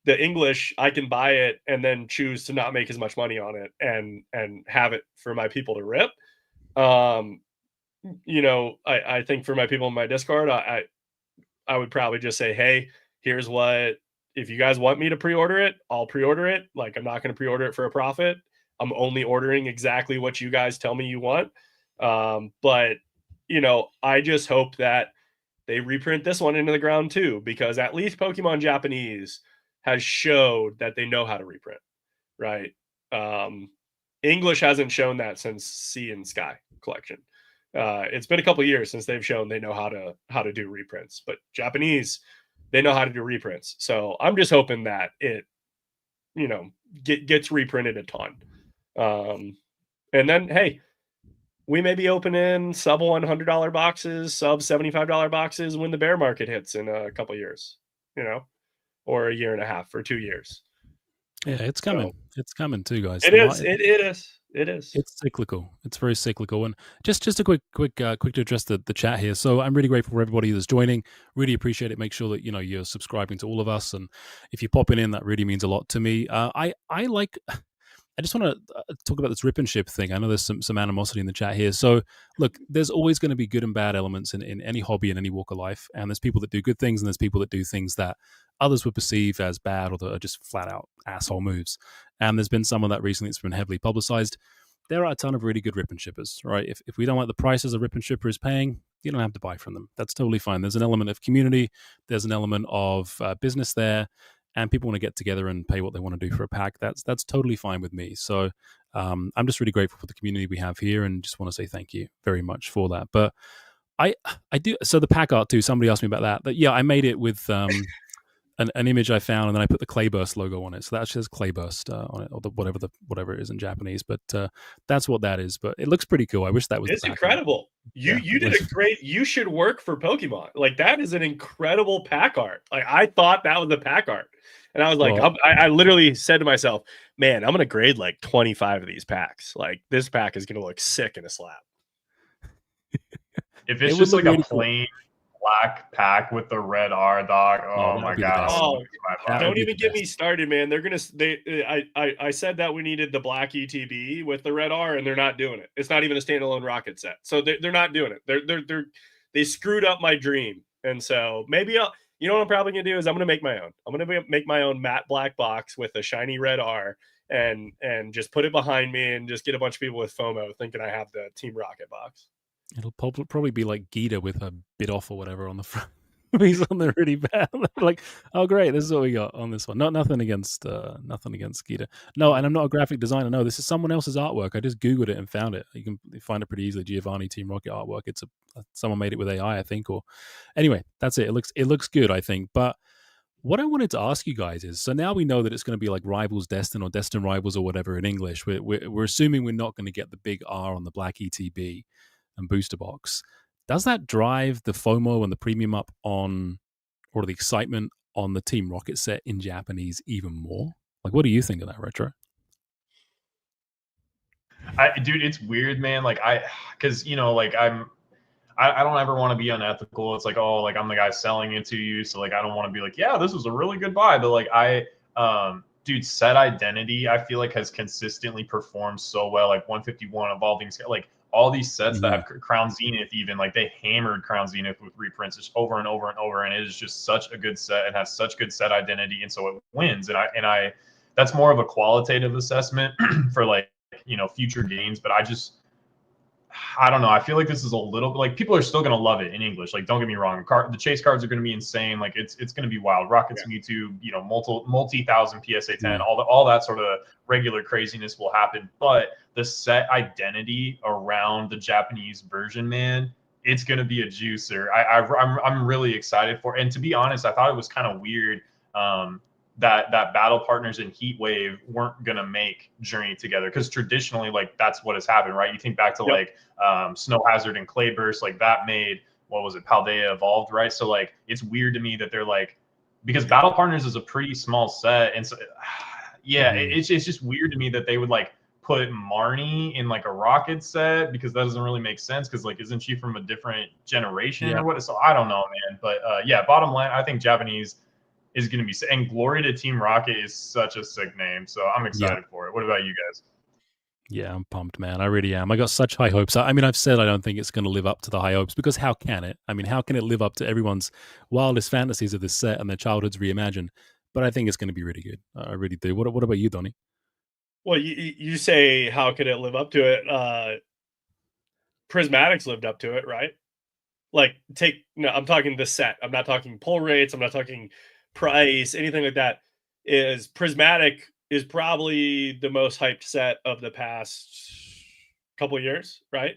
B: the English, I can buy it and then choose to not make as much money on it and have it for my people to rip. You know, I think for my people in my Discord, I would probably just say, hey, here's what, if you guys want me to pre-order it, I'll pre-order it. Like, I'm not going to pre-order it for a profit. I'm only ordering exactly what you guys tell me you want. But, you know, I just hope that they reprint this one into the ground too, because at least Pokemon Japanese has showed that they know how to reprint, right? English hasn't shown that since Sea and Sky collection. It's been a couple years since they've shown they know how to do reprints, but Japanese, they know how to do reprints. So I'm just hoping that it, gets reprinted a ton. And then, hey, we may be opening sub $100 boxes, sub $75 boxes when the bear market hits in a couple years, or a year and a half or 2 years.
A: Yeah, it's coming. It's coming too, guys.
B: It is. It is.
A: It's cyclical. It's very cyclical. And just a quick to address the chat here. So I'm really grateful for everybody that's joining. Really appreciate it. Make sure that you're subscribing to all of us, and if you're popping in, that really means a lot to me. I just want to talk about this rip and ship thing. I know there's some animosity in the chat here. So, look, there's always going to be good and bad elements in any hobby, in any walk of life. And there's people that do good things, and there's people that do things that others would perceive as bad or that are just flat out asshole moves. And there's been some of that recently that's been heavily publicized. There are a ton of really good rip and shippers, right? If we don't like the prices a rip and shipper is paying, you don't have to buy from them. That's totally fine. There's an element of community. There's an element of business there. And people want to get together and pay what they want to do for a pack. That's totally fine with me. So I'm just really grateful for the community we have here, and just want to say thank you very much for that. But I do. So the pack art too. Somebody asked me about that. But yeah, I made it with an image I found, and then I put the Clayburst logo on it. So that says Clayburst on it, or whatever it is in Japanese. But that's what that is. But it looks pretty cool. I wish that was.
B: It's incredible. You did a great. You should work for Pokemon. Like, that is an incredible pack art. Like, I thought that was the pack art. And I was like, I literally said to myself, man, I'm going to grade like 25 of these packs. Like, this pack is going to look sick in a slab.
C: If it's just like a plain black pack with the red R, dog. Oh my God.
B: Don't even get me started, man. I said that we needed the black ETB with the red R, and they're not doing it. It's not even a standalone rocket set. So they're not doing it. They screwed up my dream. And so maybe you know what I'm probably going to do is I'm going to make my own. I'm going to make my own matte black box with a shiny red R and just put it behind me and just get a bunch of people with FOMO thinking I have the Team Rocket box.
A: It'll probably be like Gita with a bit off or whatever on the front. He's on there really bad. Like, oh great, this is what we got on this one. Nothing against Gita. No, and I'm not a graphic designer. No, this is someone else's artwork. I just Googled it and found it. You can find it pretty easily. Giovanni Team Rocket artwork. It's someone made it with AI, I think. Or anyway, that's it. It looks good, I think. But what I wanted to ask you guys is, so now we know that it's going to be like Rivals Destin or Destin Rivals or whatever in English. We're assuming we're not going to get the big R on the black ETB and booster box. Does that drive the FOMO and the premium up on, or the excitement on the Team Rocket set in Japanese even more? Like, what do you think of that, Retro?
C: Dude, it's weird, man. Like, because like I don't ever want to be unethical. It's like, oh, like I'm the guy selling it to you, so like I don't want to be like, yeah, this was a really good buy. But like dude, set identity, I feel like has consistently performed so well. Like 151 evolving, like all these sets that have Crown Zenith, even like they hammered Crown Zenith with reprints just over and over and over, and it is just such a good set and has such good set identity, and so it wins. And I that's more of a qualitative assessment for like future games, but I don't know. I feel like this is a little like people are still gonna love it in English. Like, don't get me wrong, the chase cards are gonna be insane. Like it's gonna be wild. Rockets, Mewtwo, multi-thousand PSA 10, all that sort of regular craziness will happen. But the set identity around the Japanese version, man, it's gonna be a juicer. I'm really excited for it. And to be honest, I thought it was kind of weird. That Battle Partners and Heat Wave weren't gonna make Journey together, because traditionally, like, that's what has happened, right? You think back to like Snow Hazard and Clayburst, like that made, what was it, Paldea Evolved, right? So like it's weird to me that they're like, because Battle Partners is a pretty small set, and so it's just weird to me that they would like put Marnie in like a Rocket set, because that doesn't really make sense, because like isn't she from a different generation or what? So I don't know, man. But bottom line, I think Japanese is going to be, and Glory to Team Rocket is such a sick name, so I'm excited for it. What about you guys?
A: Yeah, I'm pumped, man. I really am. I got such high hopes. I mean, I've said I don't think it's going to live up to the high hopes, because how can it? I mean, how can it live up to everyone's wildest fantasies of this set and their childhoods reimagined? But I think it's going to be really good. I really do. What about you, Donny?
B: Well, you say, how could it live up to it? Prismatics lived up to it, right? Like, I'm talking the set. I'm not talking pull rates. I'm not talking price, anything like that. Is Prismatic is probably the most hyped set of the past couple of years, right?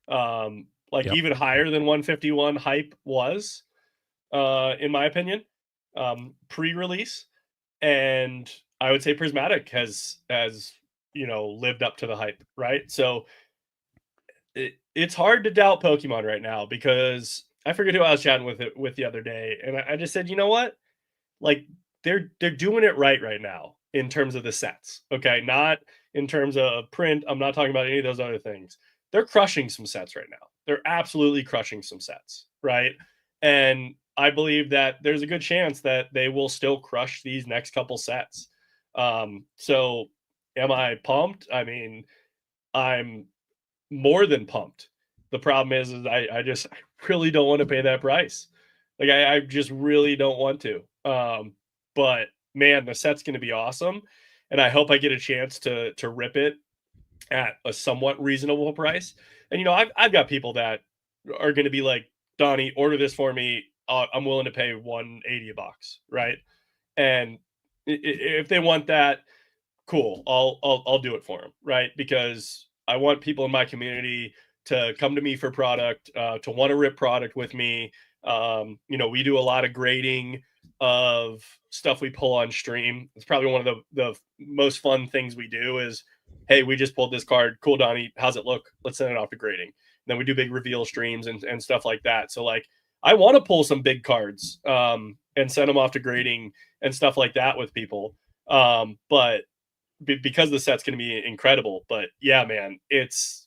B: Like
A: Yep.
B: even higher than 151 hype was, in my opinion, pre-release. And I would say Prismatic has lived up to the hype, right? So it's hard to doubt Pokemon right now because I forget who I was chatting with the other day, and I just said, you know what, like they're doing it right now in terms of the sets. Okay, not in terms of print. I'm not talking about any of those other things. They're crushing some sets right now. They're absolutely crushing some sets, right? And I believe that there's a good chance that they will still crush these next couple sets. So am I pumped? I mean, I'm more than pumped. The problem is I just I really don't want to pay that price. Like I just really don't want to. But man, the set's going to be awesome, and I hope I get a chance to rip it at a somewhat reasonable price. And I've got people that are going to be like, Donnie, order this for me. I'm willing to pay 180 a box, right? And if they want that, cool. I'll do it for them, right? Because I want people in my community to come to me for product, to want to rip product with me. We do a lot of grading of stuff we pull on stream. It's probably one of the most fun things we do is, hey, we just pulled this card. Cool, Donnie. How's it look? Let's send it off to grading. And then we do big reveal streams and stuff like that. So like, I want to pull some big cards and send them off to grading and stuff like that with people. But because the set's going to be incredible. But yeah, man, it's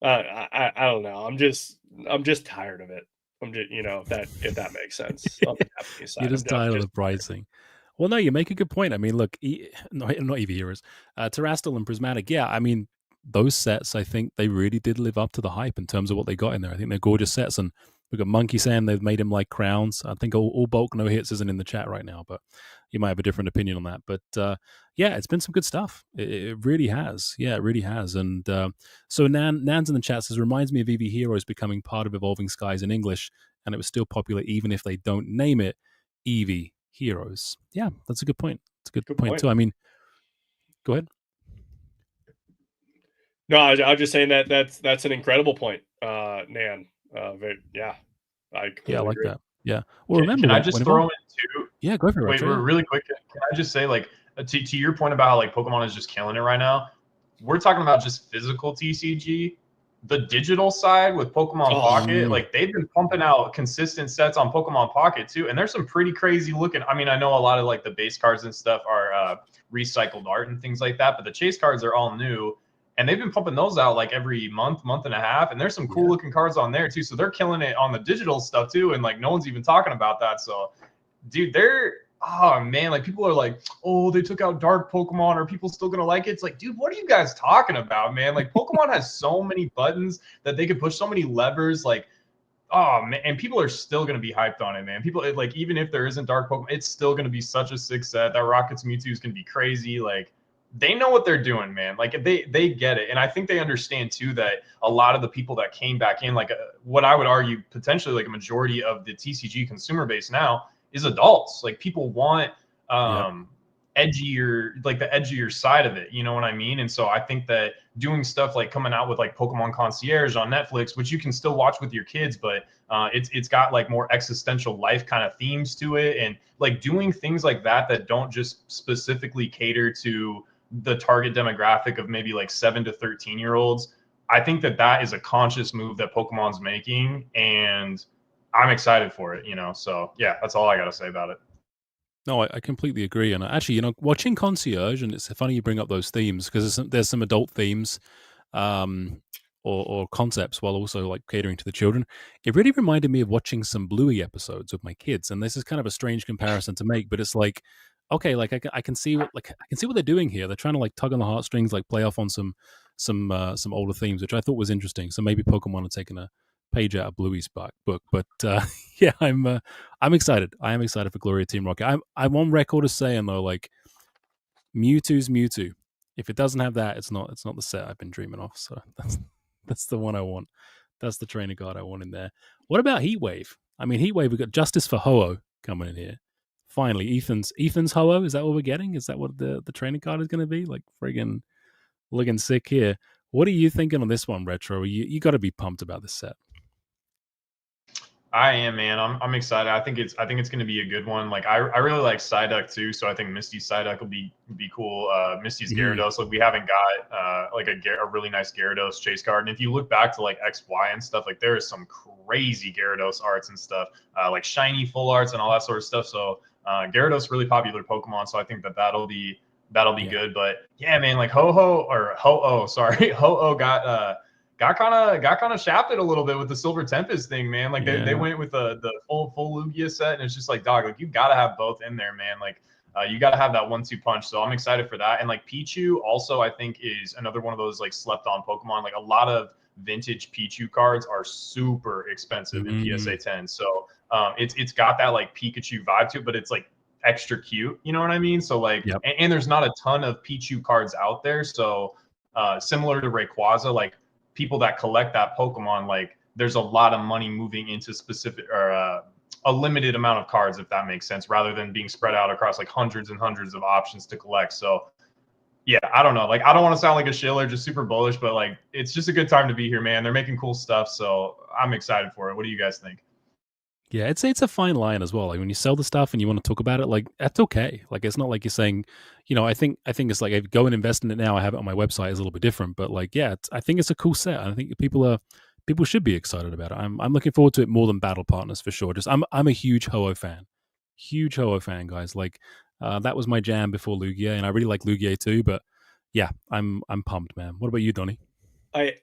B: I don't know. I'm just tired of it. I'm just if that makes sense on the Japanese
A: You're
B: side.
A: just tired of the pricing. Well, no, you make a good point. I mean, look, not EV Heroes, Tearastal and Prismatic. Yeah, I mean, those sets, I think they really did live up to the hype in terms of what they got in there. I think they're gorgeous sets, and we've got Monkey saying they've made him like crowns. I think all bulk no hits isn't in the chat right now, but you might have a different opinion on that. But yeah, it's been some good stuff. It really has. Yeah, it really has. And so Nan's in the chat says, reminds me of EV Heroes becoming part of Evolving Skies in English, and it was still popular even if they don't name it EV Heroes. Yeah, that's a good point. It's a good point too. I mean, go ahead.
B: No, I was just saying that's an incredible point, Nan. Yeah, I completely agree.
A: That. Yeah. Well, remember,
C: can I just throw in too?
A: Yeah, go for it.
C: Wait, really quick. Can I just say, like, to your point about how like Pokemon is just killing it right now? We're talking about just physical TCG. The digital side with Pokemon Pocket, like they've been pumping out consistent sets on Pokemon Pocket too, and there's some pretty crazy looking. I mean, I know a lot of like the base cards and stuff are recycled art and things like that, but the chase cards are all new, and they've been pumping those out like every month and a half, and there's some cool looking cards on there too. So they're killing it on the digital stuff too, and like no one's even talking about that. So, dude, oh man, like people are like, oh, they took out dark Pokemon, are people still gonna like it? It's like, dude, what are you guys talking about, man? Like Pokemon has so many buttons that they could push, so many levers, like, oh man, and people are still gonna be hyped on it, man. People, like, even if there isn't dark Pokemon, it's still gonna be such a sick set. That Rocket's Mewtwo is gonna be crazy. Like, they know what they're doing, man. Like they get it, and I think they understand too that a lot of the people that came back in, like what I would argue potentially like a majority of the TCG consumer base now is adults. Like people want edgier, like the edgier side of it, you know what I mean? And so I think that doing stuff like coming out with like Pokemon Concierge on Netflix, which you can still watch with your kids, but it's got like more existential life kind of themes to it, and like doing things like that don't just specifically cater to the target demographic of maybe like 7 to 13-year-olds. I think that is a conscious move that Pokemon's making, and I'm excited for it, So yeah, that's all I got to say about it.
A: No, I completely agree. And actually, watching Concierge, and it's funny you bring up those themes because there's some adult themes or concepts while also like catering to the children. It really reminded me of watching some Bluey episodes with my kids. And this is kind of a strange comparison to make, but it's like, okay, like I can see what they're doing here. They're trying to like tug on the heartstrings, like play off on some older themes, which I thought was interesting. So maybe Pokemon are taking a page out of Bluey's book, but yeah, I'm excited. I am excited for Gloria Team Rocket. I'm on record as saying though, like Mewtwo's Mewtwo. If it doesn't have that, it's not the set I've been dreaming of. So that's the one I want. That's the trainer card I want in there. What about Heatwave? I mean, Heatwave, we've got Justice for Ho-Oh coming in here. finally, Ethan's Ho-Oh. Is that what we're getting? Is that what the training card is going to be? Like friggin' looking sick here. What are you thinking on this one, Retro? You got to be pumped about this set.
C: I am, man. I'm excited. I think it's going to be a good one. Like I really like Psyduck too, so I think Misty's Psyduck will be cool. Misty's Gyarados, like we haven't got like a really nice Gyarados chase card. And if you look back to like XY and stuff, like there is some crazy Gyarados arts and stuff, like shiny full arts and all that sort of stuff. So Gyarados really popular Pokemon, so I think that'll be good. But yeah, man, like Ho-Oh, sorry, Ho-Oh got kind of shafted a little bit with the Silver Tempest thing, man. Like they went with the full Lugia set, and it's just like, dog, like you got to have both in there, man. Like you got to have that 1-2 punch. So I'm excited for that. And like Pichu also, I think, is another one of those like slept on Pokemon. Like a lot of vintage Pichu cards are super expensive in PSA 10. So it's got that like Pikachu vibe to it, but it's like extra cute. You know what I mean? So like, and there's not a ton of Pichu cards out there. So similar to Rayquaza, like people that collect that Pokemon, like there's a lot of money moving into specific or a limited amount of cards, if that makes sense, rather than being spread out across like hundreds and hundreds of options to collect. So yeah, I don't know. Like I don't want to sound like a shill or just super bullish, but like it's just a good time to be here, man. They're making cool stuff, so I'm excited for it. What do you guys think?
A: Yeah, it's a fine line as well. Like when you sell the stuff and you want to talk about it, like that's okay. Like it's not like you're saying, I think it's like if go and invest in it now. I have it on my website is a little bit different, but like yeah, I think it's a cool set. I think people should be excited about it. I'm looking forward to it more than Battle Partners for sure. Just I'm a huge Ho-Oh fan, guys. Like that was my jam before Lugia, and I really like Lugia too. But yeah, I'm pumped, man. What about you, Donny?
B: I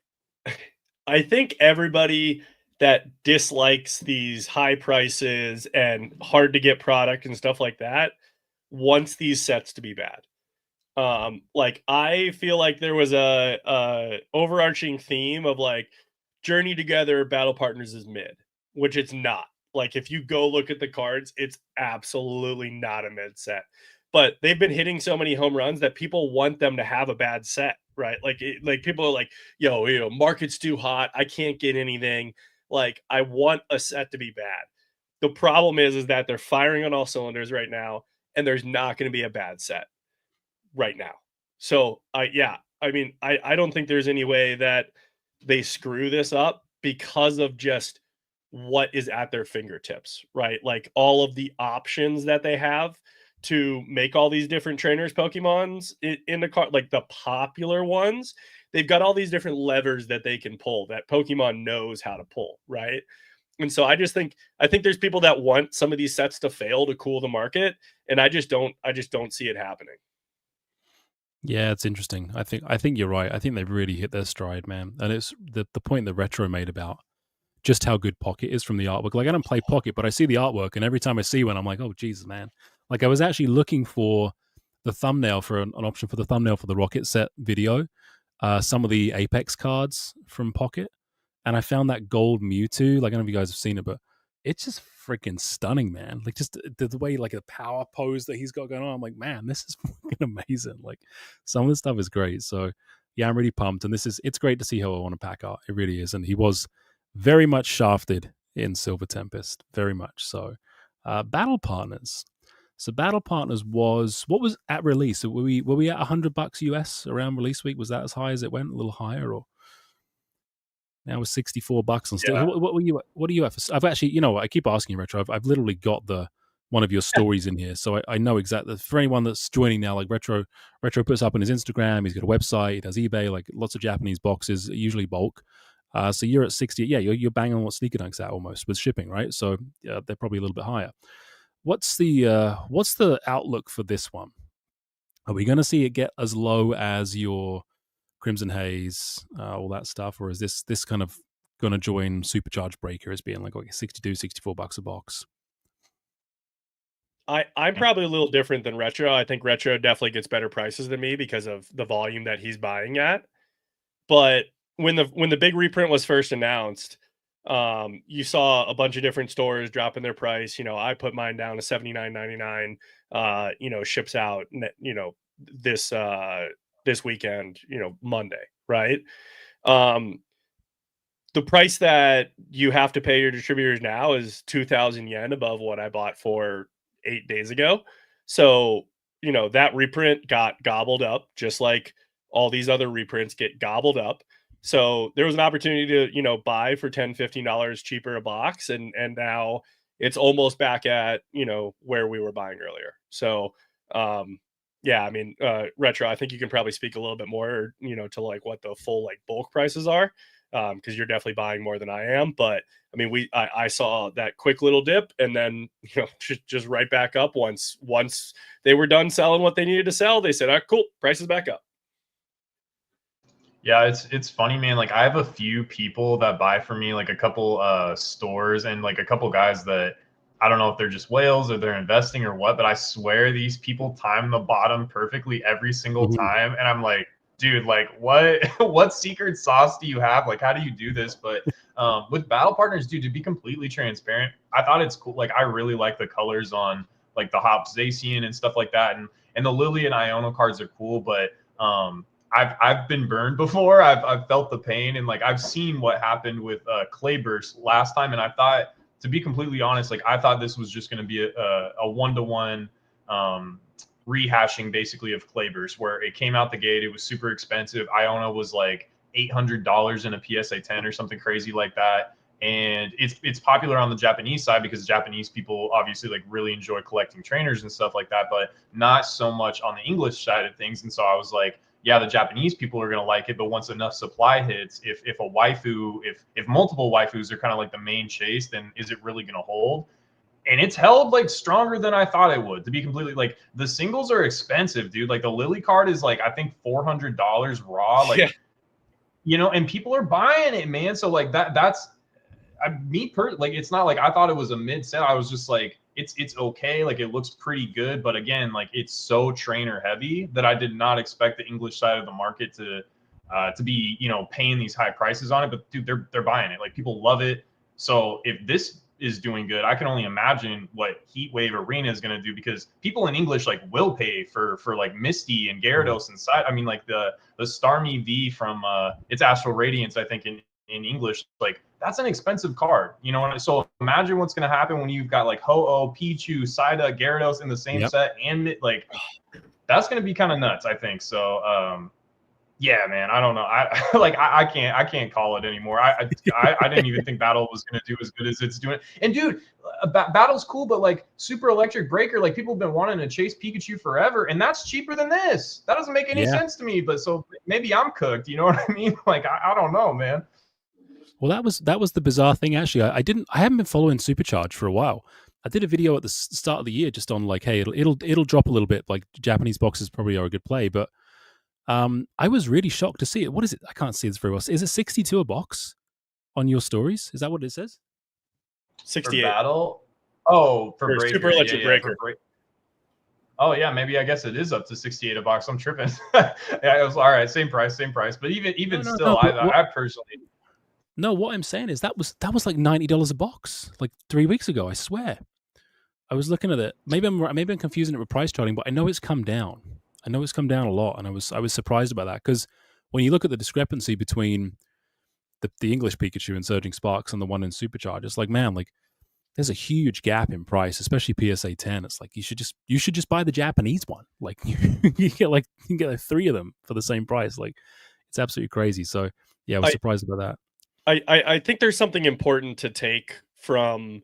B: I think everybody that dislikes these high prices and hard to get product and stuff like that wants these sets to be bad. Like I feel like there was a overarching theme of like Journey Together, Battle Partners is mid, which it's not. Like if you go look at the cards, it's absolutely not a mid set. But they've been hitting so many home runs that people want them to have a bad set, right? Like people are like, yo, market's too hot. I can't get anything. Like I want a set to be bad. The problem is that they're firing on all cylinders right now, and there's not going to be a bad set right now. So I mean, I don't think there's any way that they screw this up because of just what is at their fingertips, right? Like all of the options that they have to make all these different trainers Pokemons in the card, like the popular ones, they've got all these different levers that they can pull that Pokemon knows how to pull, right? And so I think there's people that want some of these sets to fail to cool the market, and I just don't see it happening.
A: Yeah, it's interesting. I think you're right. I think they've really hit their stride, man. And it's the point that Retro made about just how good Pocket is from the artwork. Like I don't play Pocket, but I see the artwork, and every time I see one, I'm like, oh Jesus, man! Like I was actually looking for the thumbnail for an option for the thumbnail for the Rocket Set video. Some of the Apex cards from Pocket, and I found that gold Mewtwo. Like I don't know if you guys have seen it, but it's just freaking stunning, man. Like just the way like the power pose that he's got going on. I'm like, man, this is fucking amazing. Like some of the stuff is great. So yeah, I'm really pumped, and it's great to see how I want to pack art. It really is, and he was very much shafted in Silver Tempest, very much so. Battle Partners. So Battle Partners was what was at release. So were we at $100 US around release week? Was that as high as it went? A little higher, or now it's $64 and still.
B: Yeah.
A: What were you? What are you at? I've actually, I keep asking you, Retro. I've literally got one of your stories in here, so I know exactly. For anyone that's joining now, like Retro puts up on his Instagram. He's got a website. He does eBay, like lots of Japanese boxes, usually bulk. So you're at 60. Yeah, you're banging on what Sneaker Dunk's at almost with shipping, right? So they're probably a little bit higher. What's the outlook for this one? Are we going to see it get as low as your Crimson Haze, all that stuff, or is this kind of going to join Supercharged Breaker as being like okay, $62-$64 a box?
B: I'm probably a little different than Retro. I think Retro definitely gets better prices than me because of the volume that he's buying at. But when the big reprint was first announced, you saw a bunch of different stores dropping their price. I put mine down to $79.99. Ships out, this weekend, Monday, right? The price that you have to pay your distributors now is 2,000 yen above what I bought for 8 days ago. So, you know, that reprint got gobbled up, just like all these other reprints get gobbled up. So there was an opportunity to, you know, buy for $10, $15 cheaper a box. And now it's almost back at, you know, where we were buying earlier. So, yeah, I mean, Retro, I think you can probably speak a little bit more, you know, to like what the full like bulk prices are, because you're definitely buying more than I am. But I mean, I saw that quick little dip, and then, you know, just right back up once they were done selling what they needed to sell. They said, "All right, cool, prices back up."
C: Yeah, it's funny, man. Like I have a few people that buy for me, like a couple stores and like a couple guys that I don't know if they're just whales or they're investing or what, but I swear these people time the bottom perfectly every single
A: Mhm.
C: time. And I'm like, dude, like what what secret sauce do you have? Like how do you do this? But with battle partners, dude, to be completely transparent, I thought it's cool. Like I really like the colors on like the Hops Zacian and stuff like that. And the Lily and Iono cards are cool, but I've been burned before. I've felt the pain, and like I've seen what happened with Clayburst last time, and I thought, to be completely honest, like I thought this was just going to be a one-to-one rehashing basically of Clayburst, where it came out the gate, it was super expensive. Iona was like $800 in a PSA 10 or something crazy like that. And it's popular on the Japanese side because Japanese people obviously like really enjoy collecting trainers and stuff like that, but not so much on the English side of things. And so I was like, yeah, the Japanese people are gonna like it, but once enough supply hits, if a waifu, if multiple waifus are kind of like the main chase, then is it really gonna hold? And it's held like stronger than I thought it would. To be completely like, the singles are expensive, dude. Like the Lily card is like I think $400 raw.
B: Yeah.
C: Like, you know, and people are buying it, man. So like that's like it's not like I thought it was a mid set. I was just like it's okay, like it looks pretty good, but again, like it's so trainer heavy that I did not expect the English side of the market to be, you know, paying these high prices on it. But dude, they're buying it. Like people love it. So if this is doing good, I can only imagine what Heatwave Arena is going to do, because people in English like will pay for like Misty and Gyarados and side. I mean, like the Starmie V from it's Astral Radiance, I think in English, like that's an expensive card, you know. So imagine what's going to happen when you've got like Ho-Oh, Pichu, Psyduck, Gyarados in the same
A: Yep.
C: set, and like that's going to be kind of nuts, I think. So yeah, man, I don't know. I can't call it anymore. I didn't even think Battle was going to do as good as it's doing. And dude, Battle's cool, but like Super Electric Breaker, like people have been wanting to chase Pikachu forever, and that's cheaper than this. That doesn't make any
A: Yeah.
C: sense to me. But so maybe I'm cooked. You know what I mean? Like I don't know, man.
A: Well, that was the bizarre thing. Actually, I haven't been following Supercharge for a while. I did a video at the start of the year just on like, hey, it'll drop a little bit. Like Japanese boxes probably are a good play, but I was really shocked to see it. What is it? I can't see this very well. Is it 62 a box on your stories? Is that what it says?
B: 68
C: for Battle. Oh, for Breaker.
B: Super Electric Breaker.
C: Oh yeah, maybe I guess it is up to 68 a box. I'm tripping. Yeah, it was all right. Same price. But even
A: No,
C: still,
A: no,
C: I personally.
A: No, what I'm saying is that was like $90 a box, like 3 weeks ago. I swear. I was looking at it. Maybe I'm confusing it with price charting, but I know it's come down. I know it's come down a lot, and I was surprised about that, because when you look at the discrepancy between the English Pikachu and Surging Sparks and the one in Supercharge, it's like, man, like there's a huge gap in price, especially PSA 10. It's like you should just buy the Japanese one. Like you get like 3 of them for the same price. Like it's absolutely crazy. So yeah, I was surprised about that.
B: I think there's something important to take from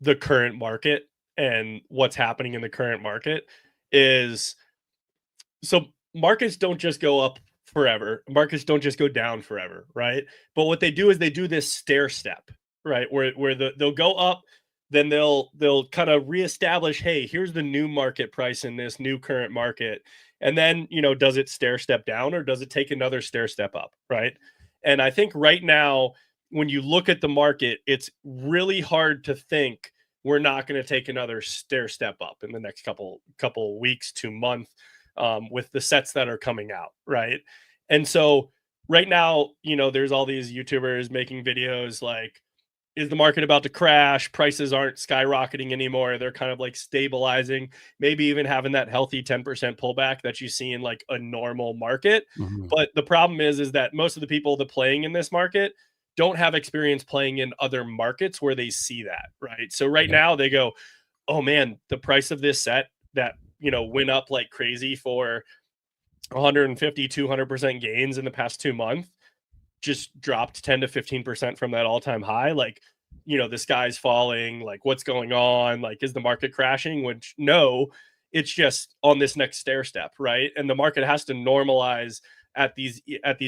B: the current market and what's happening in the current market is, so markets don't just go up forever. Markets don't just go down forever, right? But what they do is they do this stair step, right? Where they'll go up, then they'll kind of reestablish, hey, here's the new market price in this new current market. And then, you know, does it stair step down or does it take another stair step up, right? And I think right now, when you look at the market, it's really hard to think we're not going to take another stair step up in the next couple weeks to month, with the sets that are coming out, right? And so right now, you know, there's all these YouTubers making videos like, is the market about to crash? Prices aren't skyrocketing anymore. They're kind of like stabilizing, maybe even having that healthy 10% pullback that you see in like a normal market.
A: Mm-hmm.
B: But the problem is that most of the people that playing in this market don't have experience playing in other markets where they see that, right? So right now they go, oh man, the price of this set that, you know, went up like crazy for 150, 200% gains in the past 2 months just dropped 10 to 15% from that all-time high. Like, you know, the sky's falling, like what's going on? Like, is the market crashing? Which no, it's just on this next stair step, right? And the market has to normalize at these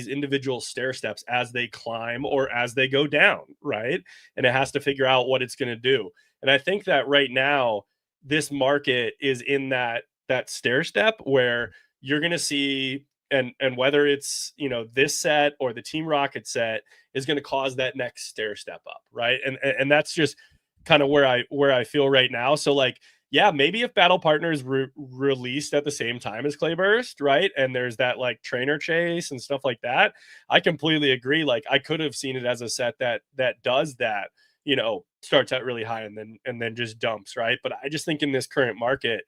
B: individual stair steps as they climb or as they go down, right? And it has to figure out what it's going to do. And I think that right now this market is in that stair step where you're going to see, and whether it's, you know, this set or the Team Rocket set is going to cause that next stair step up, right? And that's just kind of where I feel right now. So like, yeah, maybe if Battle Partners released at the same time as Clayburst, right? And there's that like trainer chase and stuff like that. I completely agree. Like I could have seen it as a set that does that, you know, starts out really high and then just dumps, right? But I just think in this current market,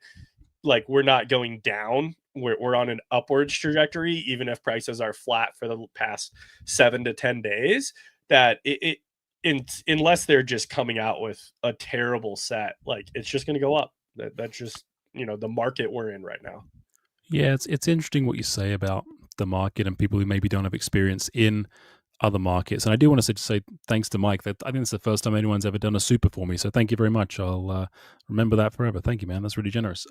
B: like we're not going down. We're on an upwards trajectory, even if prices are flat for the past 7 to 10 days. That unless they're just coming out with a terrible set, like it's just going to go up. That's just, you know, the market we're in right now.
A: Yeah, it's interesting what you say about the market and people who maybe don't have experience in other markets. And I do want to say thanks to Mike. That I think it's the first time anyone's ever done a super for me. So thank you very much. I'll remember that forever. Thank you, man. That's really generous.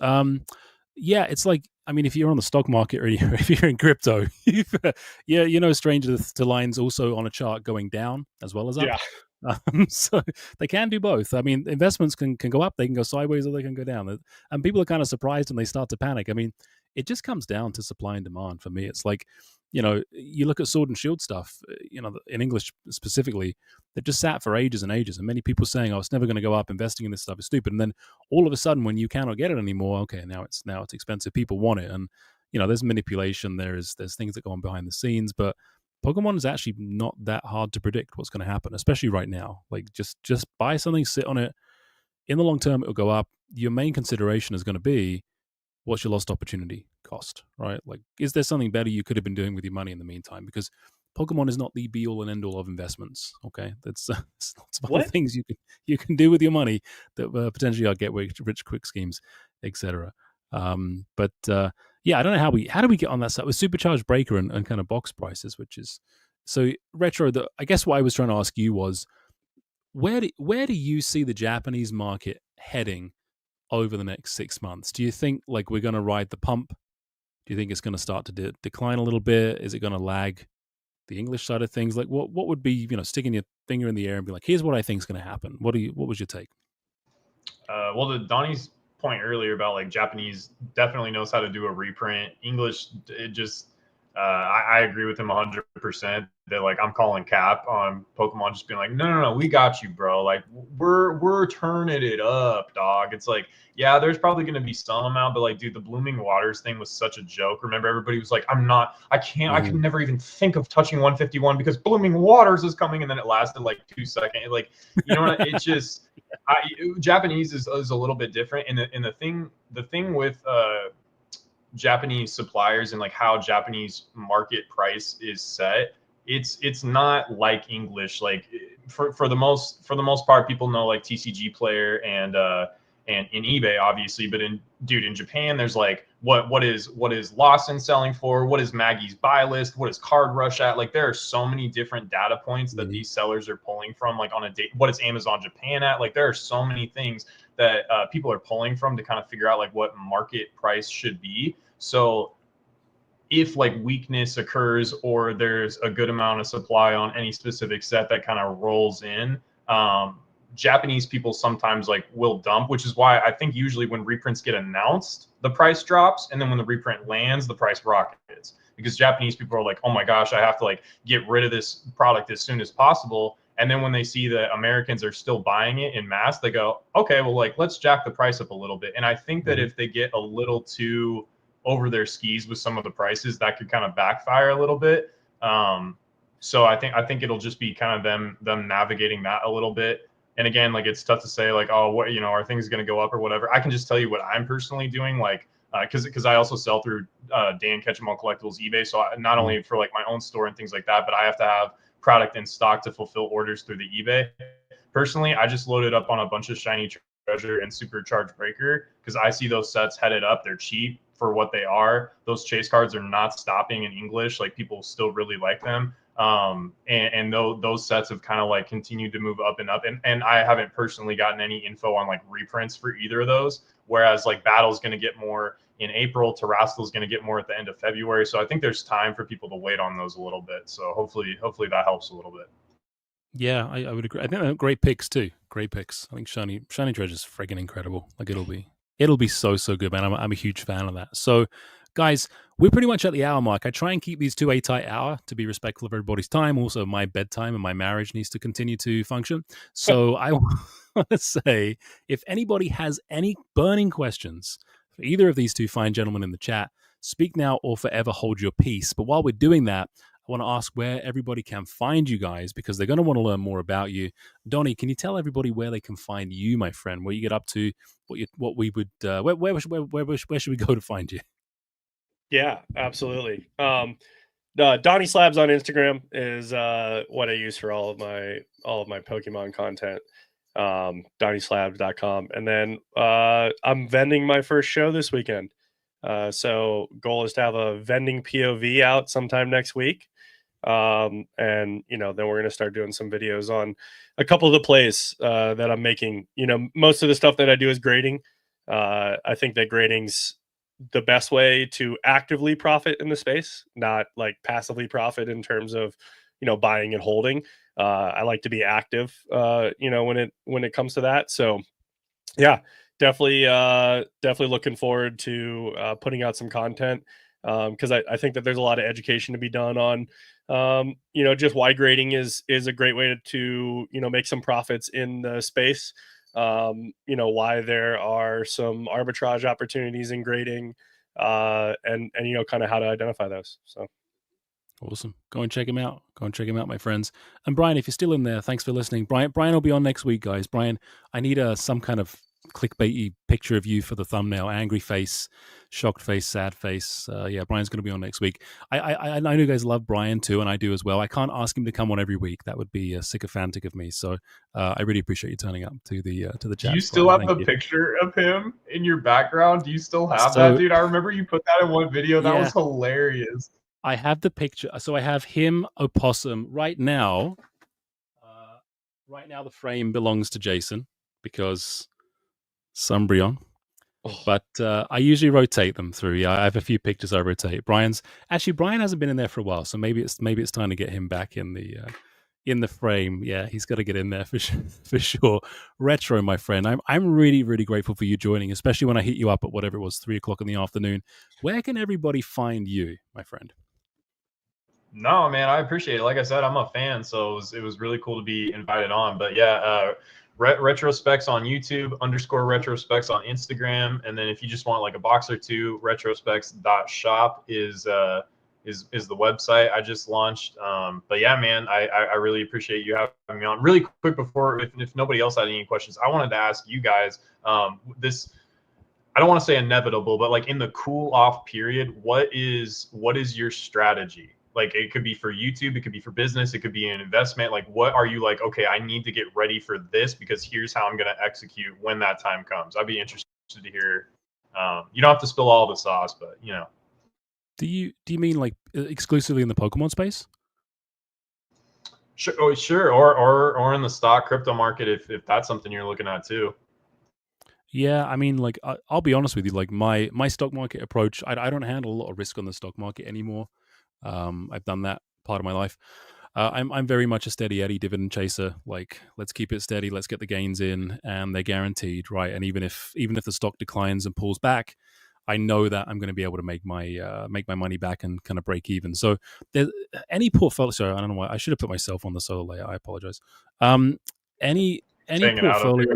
A: Yeah, it's like, I mean, if you're on the stock market or if you're in crypto, you're no stranger to lines also on a chart going down as well as up.
B: Yeah.
A: So they can do both. I mean, investments can go up, they can go sideways, or they can go down. And people are kind of surprised when they start to panic. I mean, it just comes down to supply and demand for me. It's like, you know, you look at Sword and Shield stuff, you know, in English specifically, they've just sat for ages and ages. And many people saying, oh, it's never going to go up. Investing in this stuff is stupid. And then all of a sudden, when you cannot get it anymore, okay, now it's expensive. People want it. And, you know, there's manipulation. There's things that go on behind the scenes. But Pokemon is actually not that hard to predict what's going to happen, especially right now. Like just buy something, sit on it. In the long term, it'll go up. Your main consideration is going to be, what's your lost opportunity cost, right? Like, is there something better you could have been doing with your money in the meantime? Because Pokemon is not the be all and end all of investments. Okay, that's lots of other things you can do with your money that potentially are get rich quick schemes, etc. But yeah, I don't know how do we get on that side with supercharged breaker and kind of box prices, which is so retro. That I guess what I was trying to ask you was, where do you see the Japanese market heading over the next 6 months? Do you think like we're going to ride the pump? Do you think it's going to start to decline a little bit? Is it going to lag the English side of things? Like what would be, you know, sticking your finger in the air and be like, here's what I think is going to happen. What was your take?
C: Well, the Donnie's point earlier about like Japanese definitely knows how to do a reprint. English, it just I agree with him 100%. That like I'm calling cap on Pokemon, just being like, no, we got you, bro. Like we're turning it up, dog. It's like, yeah, there's probably going to be some amount, but like, dude, the Blooming Waters thing was such a joke. Remember, everybody was like, I can never even think of touching 151 because Blooming Waters is coming, and then it lasted like 2 seconds. Like, you know what? It's just Japanese is a little bit different, and the thing with Japanese suppliers and like how Japanese market price is set, it's not like English. Like for the most part, people know like TCG Player and in eBay, obviously. But in Japan, there's like what is Lawson selling for? What is Maggie's buy list? What is Card Rush at? Like there are so many different data points that these sellers are pulling from. Like on a date, what is Amazon Japan at? Like there are so many things that people are pulling from to kind of figure out like what market price should be. So if like weakness occurs or there's a good amount of supply on any specific set that kind of rolls in, Japanese people sometimes like will dump, which is why I think usually when reprints get announced, the price drops, and then when the reprint lands, the price rockets, because Japanese people are like, oh my gosh, I have to like get rid of this product as soon as possible. And then when they see that Americans are still buying it in mass, they go, okay, well, like let's jack the price up a little bit. And I think that if they get a little too over their skis with some of the prices, that could kind of backfire a little bit. So I think it'll just be kind of them navigating that a little bit. And again, like it's tough to say like, oh, what, you know, are things going to go up or whatever. I can just tell you what I'm personally doing, like because I also sell through Dan Ketchum on Collectibles eBay. So not only for like my own store and things like that, but I have to have product in stock to fulfill orders through the eBay. Personally, I just loaded up on a bunch of shiny Treasure and Supercharged Breaker, because I see those sets headed up. They're cheap for what they are. Those chase cards are not stopping in English. Like, people still really like them. And those sets have kind of like continued to move up and up. And I haven't personally gotten any info on like reprints for either of those. Whereas like Battle's going to get more in April, Tearastal is going to get more at the end of February. So I think there's time for people to wait on those a little bit. So hopefully that helps a little bit.
A: Yeah, I would agree. I think they're great picks too. Great picks. I think Shiny Treasure's friggin' incredible. Like, it'll be so good, man. I'm a huge fan of that. So, guys, we're pretty much at the hour mark. I try and keep these two a tight hour to be respectful of everybody's time. Also, my bedtime and my marriage needs to continue to function. So I want to say, if anybody has any burning questions for either of these two fine gentlemen in the chat, speak now or forever hold your peace. But while we're doing that, I want to ask where everybody can find you guys, because they're going to want to learn more about you. Donny, can you tell everybody where they can find you, my friend? What you get up to? What we would? Where should we go to find you?
B: Yeah, absolutely. Donny Slabs on Instagram is what I use for all of my Pokemon content. DonnySlabs.com, and then I'm vending my first show this weekend. So goal is to have a vending POV out sometime next week. And then we're going to start doing some videos on a couple of the plays that I'm making. Most of the stuff that I do is grading. I think that grading's the best way to actively profit in the space, not like passively profit in terms of buying and holding. I like to be active when it comes to that. So yeah, definitely looking forward to putting out some content, because I think that there's a lot of education to be done on just why grading is a great way to make some profits in the space. Why there are some arbitrage opportunities in grading, and kind of how to identify those. So
A: awesome. Go and check him out. My friends. And Brian, if you're still in there, thanks for listening. Brian will be on next week, guys. Brian, I need some kind of clickbaity picture of you for the thumbnail. Angry face, shocked face, sad face. Yeah, Brian's going to be on next week. I know you guys love Brian too, and I do as well. I can't ask him to come on every week. That would be sycophantic of me. So I really appreciate you turning up to the chat.
C: Do you still have the picture of him in your background? Do you still have that, dude? I remember you put that in one video. That was hilarious.
A: I have the picture. So I have him, Opossum, right now. Right now, the frame belongs to Jason because Sumbrion. But I usually rotate them through. Yeah, I have a few pictures I rotate. Brian hasn't been in there for a while, so maybe it's time to get him back in the frame. Yeah, he's got to get in there for sure. Retro, my friend, I'm really, really grateful for you joining, especially when I hit you up at whatever it was, 3:00 in the afternoon. Where can everybody find you, my friend?
C: No, man, I appreciate it. Like I said, I'm a fan, so it was really cool to be invited on. But yeah, Retrospecs on YouTube, _Retrospecs on Instagram, and then if you just want like a box or two, retrospecs.shop is the website I just launched. But yeah, man, I really appreciate you having me on. Really quick before, if nobody else had any questions, I wanted to ask you guys this. I don't want to say inevitable, but like in the cool off period, what is your strategy? Like, it could be for YouTube, it could be for business, it could be an investment. Like, what are you like, okay, I need to get ready for this because here's how I'm going to execute when that time comes. I'd be interested to hear. You don't have to spill all the sauce, but
A: Do you mean like exclusively in the Pokemon space?
C: Sure. Or in the stock crypto market if that's something you're looking at too.
A: Yeah, I mean, like I'll be honest with you, like my stock market approach, I don't handle a lot of risk on the stock market anymore. I've done that part of my life. I'm very much a steady Eddie dividend chaser. Like, let's keep it steady, let's get the gains in, and they're guaranteed, right? And even if the stock declines and pulls back, I know that I'm going to be able to make my money back and kind of break even. So, there's any portfolio. Sorry, I don't know why I should have put myself on the solo layer. I apologize. Any portfolio.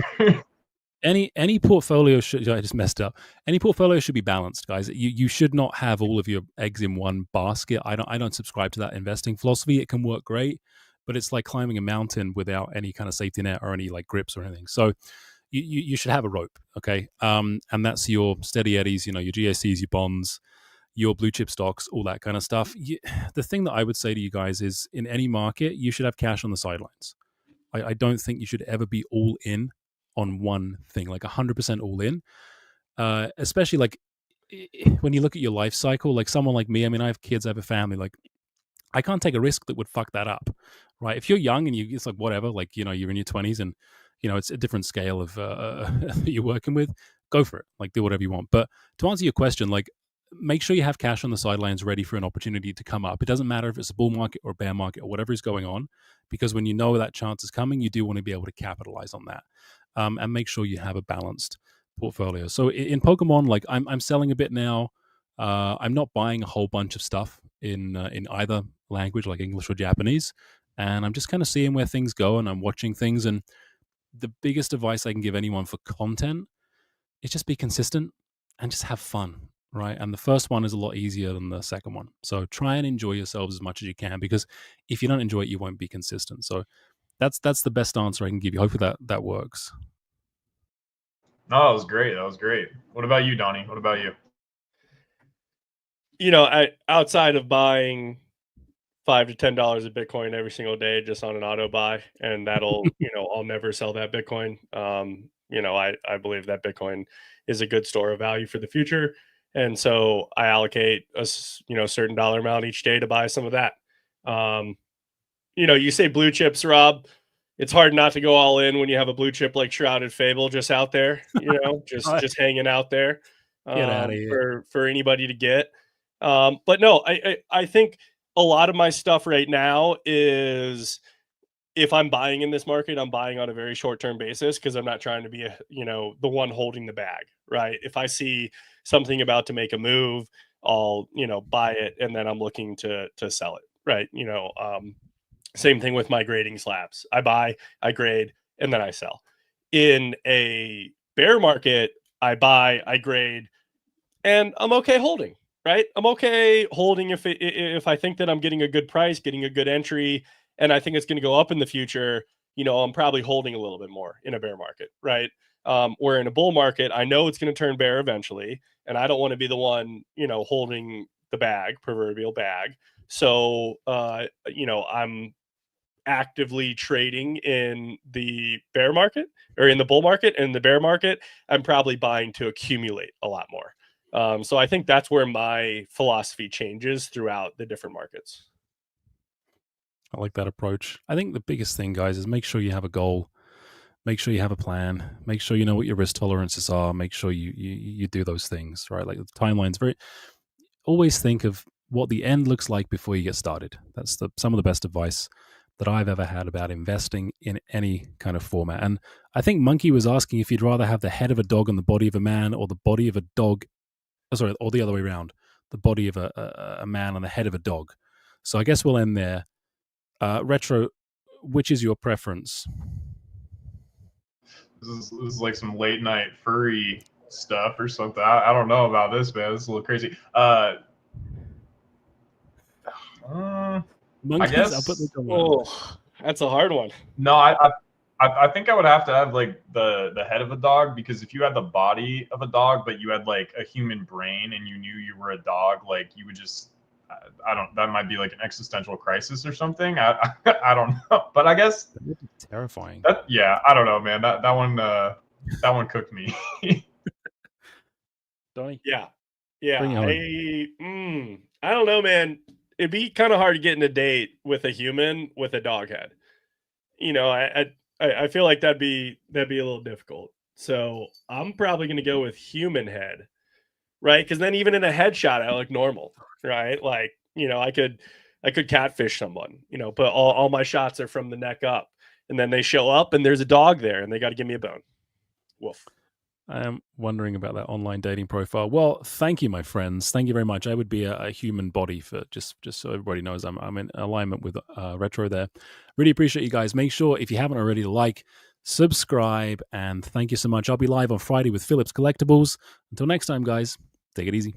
A: Any portfolio should, I just messed up. Any portfolio should be balanced, guys. You should not have all of your eggs in one basket. I don't subscribe to that investing philosophy. It can work great, but it's like climbing a mountain without any kind of safety net or any like grips or anything. So you should have a rope, okay? And that's your steady eddies, your GACs, your bonds, your blue chip stocks, all that kind of stuff. The thing that I would say to you guys is, in any market, you should have cash on the sidelines. I don't think you should ever be all in on one thing, like 100% all in. Especially like when you look at your life cycle, like someone like me, I mean, I have kids, I have a family, like I can't take a risk that would fuck that up, right? If you're young and it's like whatever, like, you're in your 20s and, it's a different scale of that you're working with, go for it. Like, do whatever you want. But to answer your question, like, make sure you have cash on the sidelines ready for an opportunity to come up. It doesn't matter if it's a bull market or a bear market or whatever is going on, because when you know that chance is coming, you do want to be able to capitalize on that, and make sure you have a balanced portfolio. So in Pokemon, like I'm selling a bit now. I'm not buying a whole bunch of stuff in either language, like English or Japanese, and I'm just kind of seeing where things go, and I'm watching things. And the biggest advice I can give anyone for content is just be consistent and just have fun, right? And the first one is a lot easier than the second one. So try and enjoy yourselves as much as you can, because if you don't enjoy it, you won't be consistent. So that's the best answer I can give you. Hopefully that works.
C: No, that was great. That was great. What about you, Donny? What about you?
B: Outside of buying $5 to $10 of Bitcoin every single day just on an auto buy, and that'll, I'll never sell that Bitcoin. I believe that Bitcoin is a good store of value for the future, and so I allocate a certain dollar amount each day to buy some of that. You say blue chips, Rob. It's hard not to go all in when you have a blue chip like Shrouded Fable just out there, just hanging out there,
A: Get out of here.
B: for anybody to get. But no, I think a lot of my stuff right now is, if I'm buying in this market, I'm buying on a very short-term basis, because I'm not trying to be the one holding the bag, right? If I see something about to make a move, I'll, buy it, and then I'm looking to sell it, right? Same thing with my grading slabs. I buy, I grade, and then I sell. In a bear market, I buy, I grade, and I'm okay holding, right? I'm okay holding if I think that I'm getting a good price, getting a good entry, and I think it's going to go up in the future. I'm probably holding a little bit more in a bear market, right? Where in a bull market, I know it's going to turn bear eventually, and I don't want to be the one, holding the proverbial bag. So, I'm actively trading in the bear market or in the bull market. And the bear market, I'm probably buying to accumulate a lot more. So I think that's where my philosophy changes throughout the different markets.
A: I like that approach. I think the biggest thing, guys, is make sure you have a goal. Make sure you have a plan. Make sure you know what your risk tolerances are. Make sure you do those things, right? Like the timeline's always think of what the end looks like before you get started. That's some of the best advice that I've ever had about investing in any kind of format. And I think Monkey was asking if you'd rather have the head of a dog and the body of a man, or the body of a dog, or the other way around, the body of a man and the head of a dog. So I guess we'll end there. Retro, which is your preference?
C: This is like some late night furry stuff or something. I don't know about this, man. This is a little crazy. I guess.
B: That's a hard one.
C: No, I think I would have to have like the head of a dog, because if you had the body of a dog but you had like a human brain and you knew you were a dog, like you would just, that might be like an existential crisis or something. I don't know, but I guess
A: that would be terrifying.
C: I don't know, man. That one cooked me.
A: Donny?
B: Yeah. I don't know, man. It'd be kind of hard to get in a date with a human with a dog head. I feel like that'd be a little difficult. So I'm probably going to go with human head, right? Because then even in a headshot, I look normal, right? Like, I could catfish someone, but all my shots are from the neck up, and then they show up and there's a dog there and they got to give me a bone. Woof.
A: I am wondering about that online dating profile. Well, thank you, my friends. Thank you very much. I would be a human body, for just so everybody knows I'm in alignment with Retro there. Really appreciate you guys. Make sure, if you haven't already, to like, subscribe, and thank you so much. I'll be live on Friday with Phillips Collectibles. Until next time, guys, take it easy.